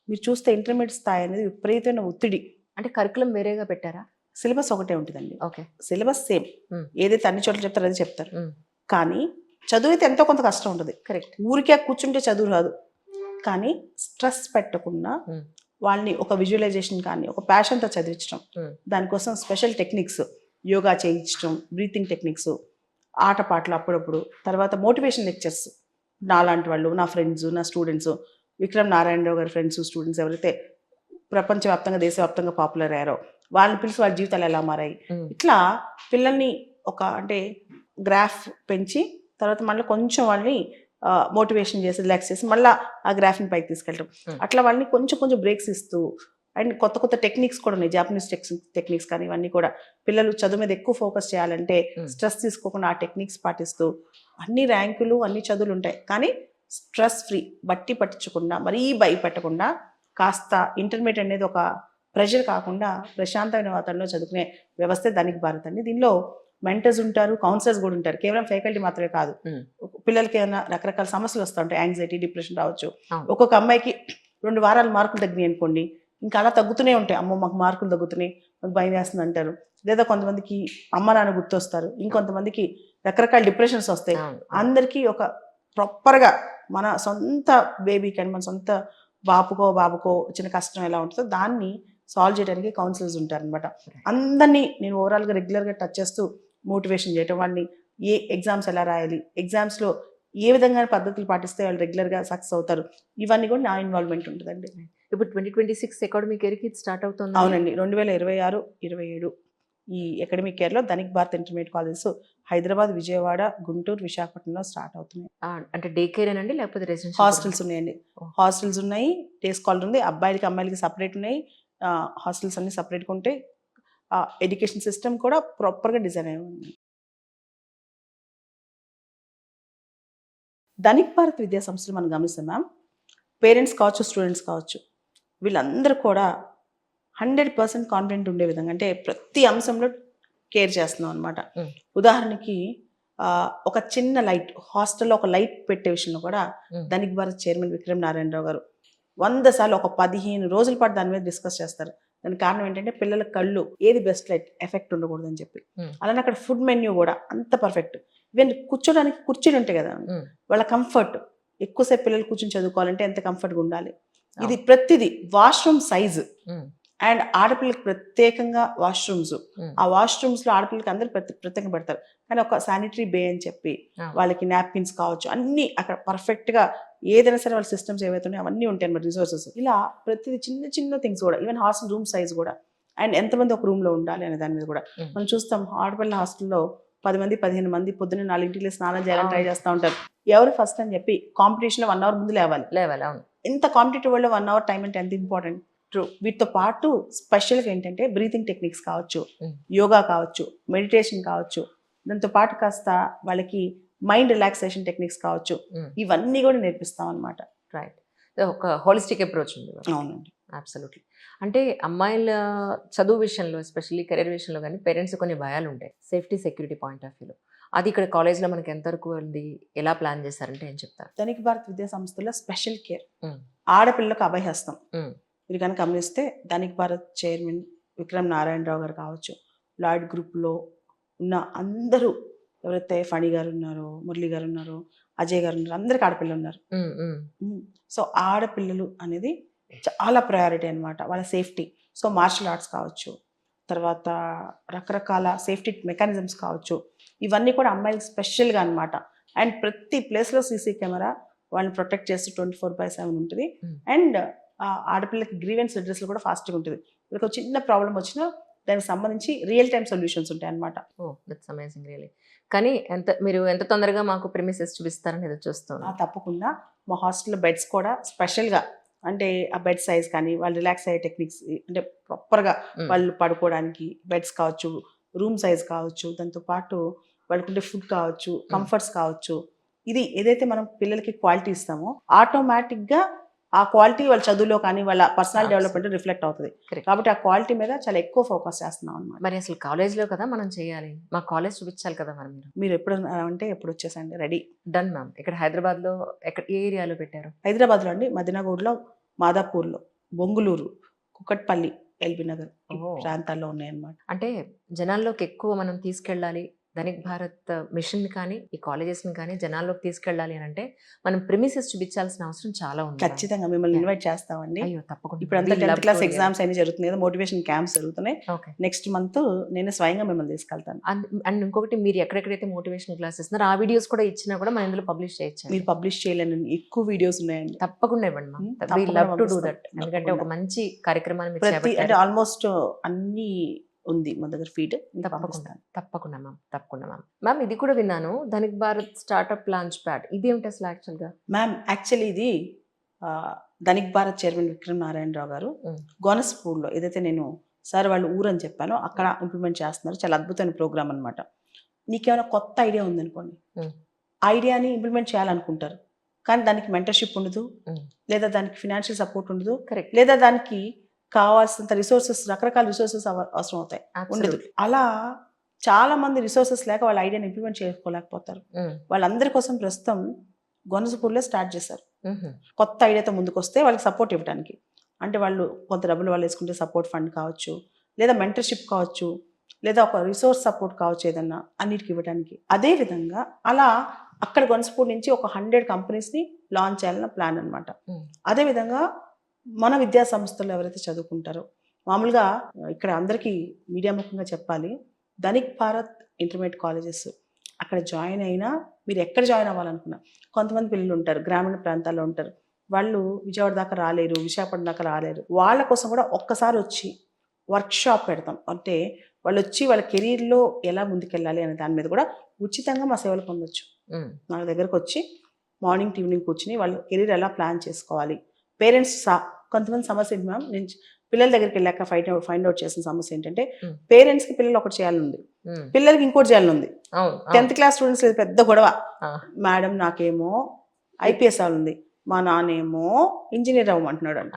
మీరు చూస్తే ఇంటర్మీడియట్ స్థాయి అనేది విపరీతమైన ఒత్తిడి. అంటే కరికులం వేరేగా పెట్టారా? సిలబస్ ఒకటే ఉంటుందండి. ఓకే. Syllabus same. Hmm. ఏదైతే అన్ని చోట్ల చెప్తారో అదే చెప్తారు. Hmm. కానీ చదువు అయితే ఎంతో కొంత కష్టం ఉంటుంది. కరెక్ట్. ఊరికే కూర్చుంటే చదువు రాదు. కానీ స్ట్రెస్ పెట్టకుండా Hmm. వాళ్ళని ఒక విజువలైజేషన్ కానీ ఒక ప్యాషన్తో చదివించడం, Hmm. దానికోసం స్పెషల్ టెక్నిక్స్, యోగా చేయించడం, బ్రీతింగ్ టెక్నిక్స్, ఆటపాటలు అప్పుడప్పుడు, తర్వాత మోటివేషన్ లెక్చర్స్. నాలాంటి వాళ్ళు, నా ఫ్రెండ్స్, నా స్టూడెంట్స్, విక్రమ్ నారాయణరావు గారి ఫ్రెండ్స్, స్టూడెంట్స్ ఎవరైతే ప్రపంచవ్యాప్తంగా దేశవ్యాప్తంగా పాపులర్ అయ్యారో వాళ్ళని పిలిచి వాళ్ళ జీవితాలు ఎలా మారాయి, Hmm. ఇట్లా పిల్లల్ని ఒక అంటే గ్రాఫ్ పెంచి తర్వాత మళ్ళీ కొంచెం వాళ్ళని మోటివేషన్ చేసి రిలాక్స్ చేసి మళ్ళీ ఆ గ్రాఫ్ని పైకి తీసుకెళ్ళడం. Hmm. అట్లా వాళ్ళని కొంచెం బ్రేక్స్ ఇస్తూ అండ్ కొత్త టెక్నిక్స్ కూడా ఉన్నాయి. జాపనీస్ టెక్నిక్స్ కానీ ఇవన్నీ కూడా పిల్లలు చదువు మీద ఎక్కువ ఫోకస్ చేయాలంటే Hmm. స్ట్రెస్ తీసుకోకుండా ఆ టెక్నిక్స్ పాటిస్తూ అన్ని ర్యాంకులు అన్ని చదువులు ఉంటాయి కానీ స్ట్రెస్ ఫ్రీ, బట్టి పట్టించకుండా మరీ భయపెట్టకుండా కాస్త ఇంటర్మీడియట్ అనేది ఒక ప్రెషర్ కాకుండా ప్రశాంతమైన వాతావరణంలో చదువుకునే వ్యవస్థే ధనిక్ భారత్ అండి. దీనిలో మెంటర్స్ ఉంటారు, కౌన్సిలర్స్ కూడా ఉంటారు. కేవలం ఫ్యాకల్టీ మాత్రమే కాదు. Hmm. పిల్లలకి ఏమైనా రకరకాల సమస్యలు వస్తూ ఉంటాయి, యాంగ్జైటీ, డిప్రెషన్ రావచ్చు. అవును. ఒక్కొక్క అమ్మాయికి 2 వారాలు మార్కులు తగ్గినాయి అనుకోండి, ఇంకా అలా తగ్గుతూనే ఉంటాయి. అమ్మో మాకు మార్కులు తగ్గుతున్నాయి, మాకు భయం వేస్తుంది అంటారు. లేదా కొంతమందికి అమ్మ నాన్న గుర్తొస్తారు, ఇంకొంతమందికి రకరకాల డిప్రెషన్స్ వస్తాయి. అవును. అందరికీ ఒక ప్రాపర్గా మన సొంత బేబీకి అండ్ మన సొంత బాబుకో చిన్న కష్టం ఎలా ఉంటుందో దాన్ని సాల్వ్ చేయడానికి కౌన్సిలర్స్ ఉంటారనమాట. అందరినీ నేను ఓవరాల్గా రెగ్యులర్గా టచ్ చేస్తూ మోటివేషన్ చేయటం, వాళ్ళని ఏ ఎగ్జామ్స్ ఎలా రాయాలి, ఎగ్జామ్స్లో ఏ విధంగా పద్ధతులు పాటిస్తే వాళ్ళు రెగ్యులర్గా సక్సెస్ అవుతారు, ఇవన్నీ కూడా నా ఇన్వాల్వ్మెంట్ ఉంటుందండి. ఇప్పుడు 2026 అకాడమిక్ ఇయర్‌కి స్టార్ట్ అవుతుంది. అవునండి. 2026, 27 ఈ అకాడమిక్ ఇయర్‌లో ధనిక్ భారత్ ఇంటర్మీడియట్ కాలేజెస్ హైదరాబాద్, విజయవాడ, గుంటూరు, విశాఖపట్నంలో స్టార్ట్ అవుతున్నాయి. అంటే డే కేరేనండి లేకపోతే రెసిడెన్షియల్? హాస్టల్స్ ఉన్నాయండి. ఓహ్. హాస్టల్స్ ఉన్నాయి, డే స్కాలర్ ఉంది. అబ్బాయిలకి అమ్మాయిలకి సపరేట్ ఉన్నాయి. హాస్టల్స్ అన్ని సపరేట్గా ఉంటాయి. ఎడ్యుకేషన్ సిస్టమ్ కూడా ప్రాపర్గా డిజైన్ అయి ఉంది. ధనిక్ భారత్ విద్యా సంస్థలు మనం గమనిస్తాం మ్యామ్. పేరెంట్స్ కావచ్చు, స్టూడెంట్స్ కావచ్చు, వీళ్ళందరూ కూడా 100% కాన్ఫిడెంట్ ఉండే విధంగా అంటే ప్రతి అంశంలో కేర్ చేస్తున్నాం అనమాట. Hmm. ఉదాహరణకి ఒక చిన్న లైట్, హాస్టల్లో ఒక లైట్ పెట్టే విషయంలో కూడా Hmm. ధనిక్ భారత్ చైర్మన్ విక్రమ్ నారాయణరావు గారు 100 సార్లు ఒక 15 రోజుల పాటు దాని మీద డిస్కస్ చేస్తారు. దానికి కారణం ఏంటంటే పిల్లల కళ్ళు ఏది బెస్ట్ లైట్ ఎఫెక్ట్ ఉండకూడదు అని చెప్పి. Hmm. అలానే అక్కడ ఫుడ్ మెన్యూ కూడా అంత పర్ఫెక్ట్. ఈవెన్ కూర్చోడానికి కుర్చీలు ఉంటాయి కదా, Hmm. వాళ్ళ కంఫర్ట్, ఎక్కువసేపు పిల్లలు కూర్చొని చదువుకోవాలంటే ఎంత కంఫర్ట్గా ఉండాలి. ఇది ప్రతిదీ వాష్రూమ్ సైజు Hmm. అండ్ ఆడపిల్లకి ప్రత్యేకంగా వాష్రూమ్స్. Hmm. ఆ వాష్రూమ్స్లో ఆడపిల్లకి అందరూ ప్రత్యేకంగా పెడతారు కానీ ఒక శానిటరీ బే అని చెప్పి వాళ్ళకి నాప్కిన్స్ కావచ్చు అన్నీ అక్కడ పర్ఫెక్ట్గా ఏదైనా సరే వాళ్ళ సిస్టమ్స్ ఏవైతే ఉన్నాయో అవన్నీ ఉంటాయి అన్నమాట, రిసోర్సెస్. ఇలా ప్రతిదీ చిన్న థింగ్స్ కూడా, ఈవెన్ హాస్టల్ రూమ్ సైజ్ కూడా అండ్ ఎంతమంది ఒక రూమ్లో ఉండాలి అనే దాని మీద కూడా Hmm. మనం చూస్తాం. ఆడపిల్ల హాస్టల్లో 10 మంది 15 మంది పొద్దున్న 4 స్నానం చేయాలని ట్రై చేస్తూ ఉంటారు. ఎవరు ఫస్ట్ అని చెప్పి కాంపిటీషన్లో 1 అవర్ ముందు లేవాలి. అవును. ఇంత కాంపిటేటివ్ వరల్డ్లో 1 అవర్ టైం అంటే ఎంత ఇంపార్టెంట్. ట్రూ. వీటితో పాటు స్పెషల్గా ఏంటంటే బ్రీతింగ్ టెక్నిక్స్ కావచ్చు, Mm. యోగా కావచ్చు, మెడిటేషన్ కావచ్చు, దాంతో పాటు కాస్త వాళ్ళకి మైండ్ రిలాక్సేషన్ టెక్నిక్స్ కావచ్చు, Mm. ఇవన్నీ కూడా నేర్పిస్తాం అనమాట. రైట్. ఒక హోలిస్టిక్ అప్రోచ్ ఉంది. అవునండి. అబ్సల్యూట్లీ. అంటే అమ్మాయిల చదువు విషయంలో ఎస్పెషల్లీ కెరీర్ విషయంలో కానీ పేరెంట్స్ కొన్ని భయాలు ఉంటాయి సేఫ్టీ సెక్యూరిటీ పాయింట్ ఆఫ్ వ్యూలో. అది ఇక్కడ కాలేజ్లో మనకి ఎంతవరకు ఉంది, ఎలా ప్లాన్ చేశారంటే ఏం చెప్తారు? ధనిక్ భారత్ విద్యా సంస్థలో స్పెషల్ కేర్, Mm. ఆడపిల్లకు అభయహస్తం. Mm. మీరు కనుక గమనిస్తే ధనిక్ భారత్ చైర్మన్ విక్రమ్ నారాయణరావు గారు కావచ్చు, లాయిడ్ గ్రూప్లో ఉన్న అందరూ ఎవరైతే ఫణి గారు ఉన్నారో, మురళి గారు ఉన్నారో, అజయ్ గారు ఉన్నారు, అందరికి ఆడపిల్లలు ఉన్నారు. Mm. Mm. సో ఆడపిల్లలు అనేది చాలా ప్రయారిటీ అనమాట, వాళ్ళ సేఫ్టీ. సో మార్షల్ ఆర్ట్స్ కావచ్చు, తర్వాత రకరకాల సేఫ్టీ మెకానిజమ్స్ కావచ్చు, ఇవన్నీ కూడా అమ్మాయిలకు స్పెషల్గా అనమాట. అండ్ ప్రతి ప్లేస్లో సీసీ కెమెరా వాళ్ళని ప్రొటెక్ట్ చేస్తూ 24/7 ఉంటుంది. Mm. అండ్ ఆడపిల్లకి గ్రీవెన్స్ రిడ్రెస్లు కూడా ఫాస్ట్గా ఉంటుంది. వీళ్ళకి ఒక చిన్న ప్రాబ్లం వచ్చినా దానికి సంబంధించి రియల్ టైమ్ సొల్యూషన్స్ ఉంటాయి అన్నమాట. Oh that's amazing really. కానీ మీరు ఎంత తొందరగా మాకు ప్రిమిసెస్ చూపిస్తారని ఎదురు చూస్తున్నాను. తప్పకుండా మా హాస్టల్లో బెడ్స్ కూడా స్పెషల్గా, అంటే ఆ బెడ్ సైజ్ కానీ వాళ్ళు రిలాక్స్ అయ్యే టెక్నిక్స్, అంటే ప్రాపర్గా వాళ్ళు పడుకోవడానికి బెడ్స్ కావచ్చు, రూమ్ సైజ్ కావచ్చు, దాంతోపాటు వాళ్ళకుండే ఫుడ్ కావచ్చు, కంఫర్ట్స్ కావచ్చు, ఇది ఏదైతే మనం పిల్లలకి క్వాలిటీ ఇస్తామో ఆటోమేటిక్గా ఆ క్వాలిటీ వాళ్ళ చదువులో కానీ వాళ్ళ పర్సనల్ డెవలప్మెంట్ రిఫ్లెక్ట్ అవుతుంది. కాబట్టి ఆ క్వాలిటీ మీద చాలా ఎక్కువ ఫోకస్ చేస్తున్నాం అనమాట. మరి అసలు కాలేజ్లో కదా మనం చేయాలి, మా కాలేజ్ చూపించాలి కదా మరి మీరు ఎప్పుడు అంటే ఎప్పుడు వచ్చేసండి, రెడీ. Done ma'am. ఇక్కడ హైదరాబాద్లో ఏ ఏరియాలో పెట్టారు? హైదరాబాద్లో అండి, మదినగూడలో, మాదాపూర్లో, బొంగుళూరు, కుకట్పల్లి, ఎల్బీ నగర్ ప్రాంతాల్లో ఉన్నాయన్నమాట. అంటే జనాల్లోకి ఎక్కువ మనం తీసుకెళ్ళాలి, ధనిక్ భారత్ మిషన్ కానీ ఈ కాలేజెస్ని కానీ జనాల్లోకి తీసుకెళ్ళాలి అని అంటే మనం ప్రిమిసెస్ చూపించాల్సిన అవసరం చాలా ఉంది. ఖచ్చితంగా మిమ్మల్ని ఇన్వైట్ చేస్తామండి. అయ్యో తప్పకుండా. ఇప్పుడు అంతా 10th క్లాస్ ఎగ్జామ్స్ అన్ని జరుగుతున్నాయి కదా, మోటివేషన్ క్యాంప్స్ జరుగుతున్నాయి. నెక్స్ట్ మంత్ నేను స్వయంగా మిమ్మల్ని తీసుకెళ్తాను. అండ్ ఇంకొకటి, మీరు ఎక్కడెక్కడైతే మోటివేషన్ క్లాస్ ఇస్తున్నారో ఆ వీడియోస్ కూడా ఇచ్చినా కూడా మనం ఇందులో పబ్లిష్ చేయొచ్చు. మీరు పబ్లిష్ చేయలేని ఎక్కువ వీడియోస్ ఉన్నాయండి. తప్పకుండా ఇవ్వండి ma'am. We love to do that. ఎందుకంటే ఒక మంచి కార్యక్రమాన్ని అంటే ఆల్మోస్ట్ అన్ని ఉంది మన దగ్గర ఫీడ్. తప్పకుండా మ్యామ్, తప్పకుండా మ్యామ్. మ్యామ్ ఇది కూడా విన్నాను, Dhanik Bharat startup launch pad, ఇది ఏమిటి అసలు యాక్చువల్గా? మ్యామ్ యాక్చువల్లీ ఇది ధనిక్ భారత్ చైర్మన్ విక్రమ్ నారాయణరావు గారు గోనస్పూర్లో ఏదైతే నేను సార్ వాళ్ళు ఊరు అని చెప్పానో అక్కడ ఇంప్లిమెంట్ చేస్తున్నారు. చాలా అద్భుతమైన ప్రోగ్రామ్ అనమాట. నీకేమైనా కొత్త ఐడియా ఉందనుకోండి, ఐడియాని ఇంప్లిమెంట్ చేయాలనుకుంటారు, కానీ దానికి మెంటర్షిప్ ఉండదు, లేదా దానికి ఫినాన్షియల్ సపోర్ట్ ఉండదు, లేదా దానికి కావాల్సినంత రిసోర్సెస్, రకరకాల రిసోర్సెస్ అవసరం అవుతాయి, ఉండదు. అలా చాలా మంది రిసోర్సెస్ లేక వాళ్ళ ఐడియాని ఇంప్లిమెంట్ చేసుకోలేకపోతారు. వాళ్ళందరి కోసం ప్రస్తుతం గొనసపూర్లో స్టార్ట్ చేశారు. కొత్త ఐడియాతో ముందుకు వస్తే వాళ్ళకి సపోర్ట్ ఇవ్వడానికి, అంటే వాళ్ళు కొంత డబ్బులు వాళ్ళు వేసుకుంటే సపోర్ట్ ఫండ్ కావచ్చు, లేదా మెంటర్షిప్ కావచ్చు, లేదా ఒక రిసోర్స్ సపోర్ట్ కావచ్చు, ఏదన్నా అన్నిటికి ఇవ్వడానికి. అదేవిధంగా అలా అక్కడ గొనసపూర్ నుంచి ఒక 100 కంపెనీస్ని లాంచ్ చేయాలన్న ప్లాన్ అనమాట. అదేవిధంగా మన విద్యా సంస్థలు ఎవరైతే చదువుకుంటారో, మామూలుగా ఇక్కడ అందరికీ మీడియా ముఖంగా చెప్పాలి, ధనిక్ భారత్ ఇంటర్మీడియట్ కాలేజెస్ అక్కడ జాయిన్ అయినా, మీరు ఎక్కడ జాయిన్ అవ్వాలనుకున్నా, కొంతమంది పిల్లలు ఉంటారు గ్రామీణ ప్రాంతాల్లో ఉంటారు, వాళ్ళు విజయవాడ దాకా రాలేరు, విశాఖపట్నం దాకా రాలేరు. వాళ్ళ కోసం కూడా ఒక్కసారి వచ్చి వర్క్షాప్ పెడతాం. అంటే వాళ్ళు వచ్చి వాళ్ళ కెరీర్లో ఎలా ముందుకెళ్ళాలి అనే దాని మీద కూడా ఉచితంగా మా సేవలు పొందొచ్చు. నా దగ్గరకు వచ్చి మార్నింగ్ టు ఈవినింగ్ కూర్చుని వాళ్ళ కెరీర్ ఎలా ప్లాన్ చేసుకోవాలి, పేరెంట్స్ కొంతమంది సమస్య ఏంటి మ్యామ్, నేను పిల్లల దగ్గరికి వెళ్ళాక ఫైండ్ అవుట్ చేసిన సమస్య ఏంటంటే, పేరెంట్స్కి పిల్లలు ఒకటి చేయాలని ఉంది, పిల్లలకి ఇంకోటి చేయాలని ఉంది. 10th క్లాస్ స్టూడెంట్స్ పెద్ద గొడవ, మేడం నాకేమో ఐపీఎస్ అవ్వాలంది, మా నాన్నేమో ఇంజనీర్ అవ్వమంటున్నాడు అంట,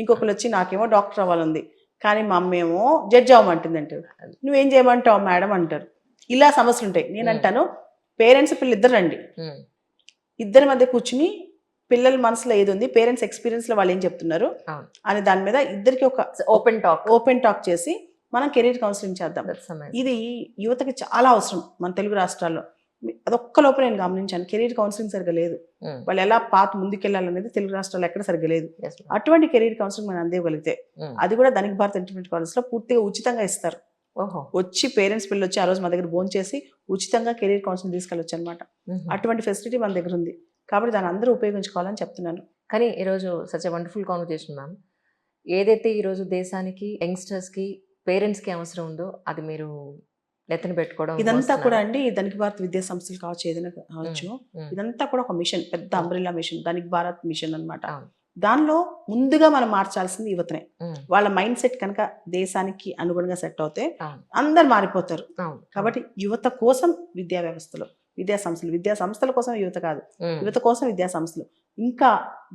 ఇంకొకరు వచ్చి నాకేమో డాక్టర్ అవ్వాలంది, కానీ మా అమ్మ ఏమో జడ్జ్ అవ్వమంటుంది అంటారు, నువ్వేం చేయమంటావు మేడం అంటారు. ఇలా సమస్యలు ఉంటాయి. నేను అంటాను, పేరెంట్స్ పిల్లలు ఇద్దరు రండి, ఇద్దరి మధ్య కూర్చుని పిల్లల మనసులో ఏది ఉంది, పేరెంట్స్ ఎక్స్పీరియన్స్ లో వాళ్ళు ఏం చెప్తున్నారు అనే దాని మీద ఇద్దరికి ఒక ఓపెన్ టాక్ చేసి మనం కెరీర్ కౌన్సిలింగ్ చేద్దాం. ఇది యువతకి చాలా అవసరం మన తెలుగు రాష్ట్రాల్లో. అదొక్క లోపల నేను గమనించాను, కెరీర్ కౌన్సిలింగ్ సరిగ్గా లేదు. వాళ్ళు ఎలా పాత్ ముందుకెళ్ళాలనేది తెలుగు రాష్ట్రాల్లో ఎక్కడ సరిగ్గా లేదు. అటువంటి కెరీర్ కౌన్సిలింగ్ మనం అందివ్వగలిగితే, అది కూడా ధనిక్ భారత్ ఇంటర్మీడియట్ కాలేజ్ లో పూర్తిగా ఉచితంగా ఇస్తారు. వచ్చి పేరెంట్స్ పిల్లలు వచ్చి ఆ రోజు మా దగ్గర భోజనం చేసి ఉచితంగా కెరీర్ కౌన్సిలింగ్ తీసుకెళ్ళొచ్చు అనమాట. అటువంటి ఫెసిలిటీ మన దగ్గర ఉంది. కాబట్టి దాన్ని అందరూ ఉపయోగించుకోవాలని చెప్తున్నాను. కానీ ఈరోజు such a wonderful conversation ma'am. ఏదైతే ఈరోజు దేశానికి, యంగ్స్టర్స్కి, పేరెంట్స్కి అవసరం ఉందో అది మీరు నెత్తని పెట్టుకోవడం, ఇదంతా కూడా అండి ధనిక్ భారత్ విద్యా సంస్థలు కావచ్చు, ఏదైనా కావచ్చు, ఇదంతా కూడా ఒక మిషన్, పెద్ద umbrella mission, Dhanik Bharat mission అనమాట. దానిలో ముందుగా మనం మార్చాల్సింది యువతనే. వాళ్ళ మైండ్ సెట్ కనుక దేశానికి అనుగుణంగా సెట్ అవుతే అందరు మారిపోతారు. కాబట్టి యువత కోసం విద్యా వ్యవస్థలో, విద్యా సంస్థల కోసం యువత కాదు, యువత కోసం విద్యా సంస్థలు. ఇంకా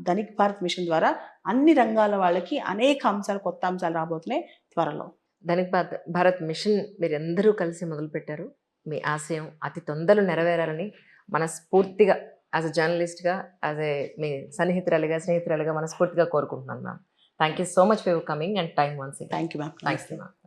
ధనిక్ భారత్ మిషన్ ద్వారా అన్ని రంగాల వాళ్ళకి అనేక అంశాలు, కొత్త అంశాలు రాబోతున్నాయి త్వరలో. ధనిక్ భారత్ మిషన్ మీరు అందరూ కలిసి మొదలుపెట్టారు. మీ ఆశయం అతి తొందరలో నెరవేరాలని మనస్ఫూర్తిగా, యాజ్ అ జర్నలిస్ట్గా, యాజ్ ఏ మీ స్నేహితురాలుగా మనస్ఫూర్తిగా కోరుకుంటున్నాను ma'am. Thank you so much for coming and time once. Thank you ma'am. Thanks ma'am.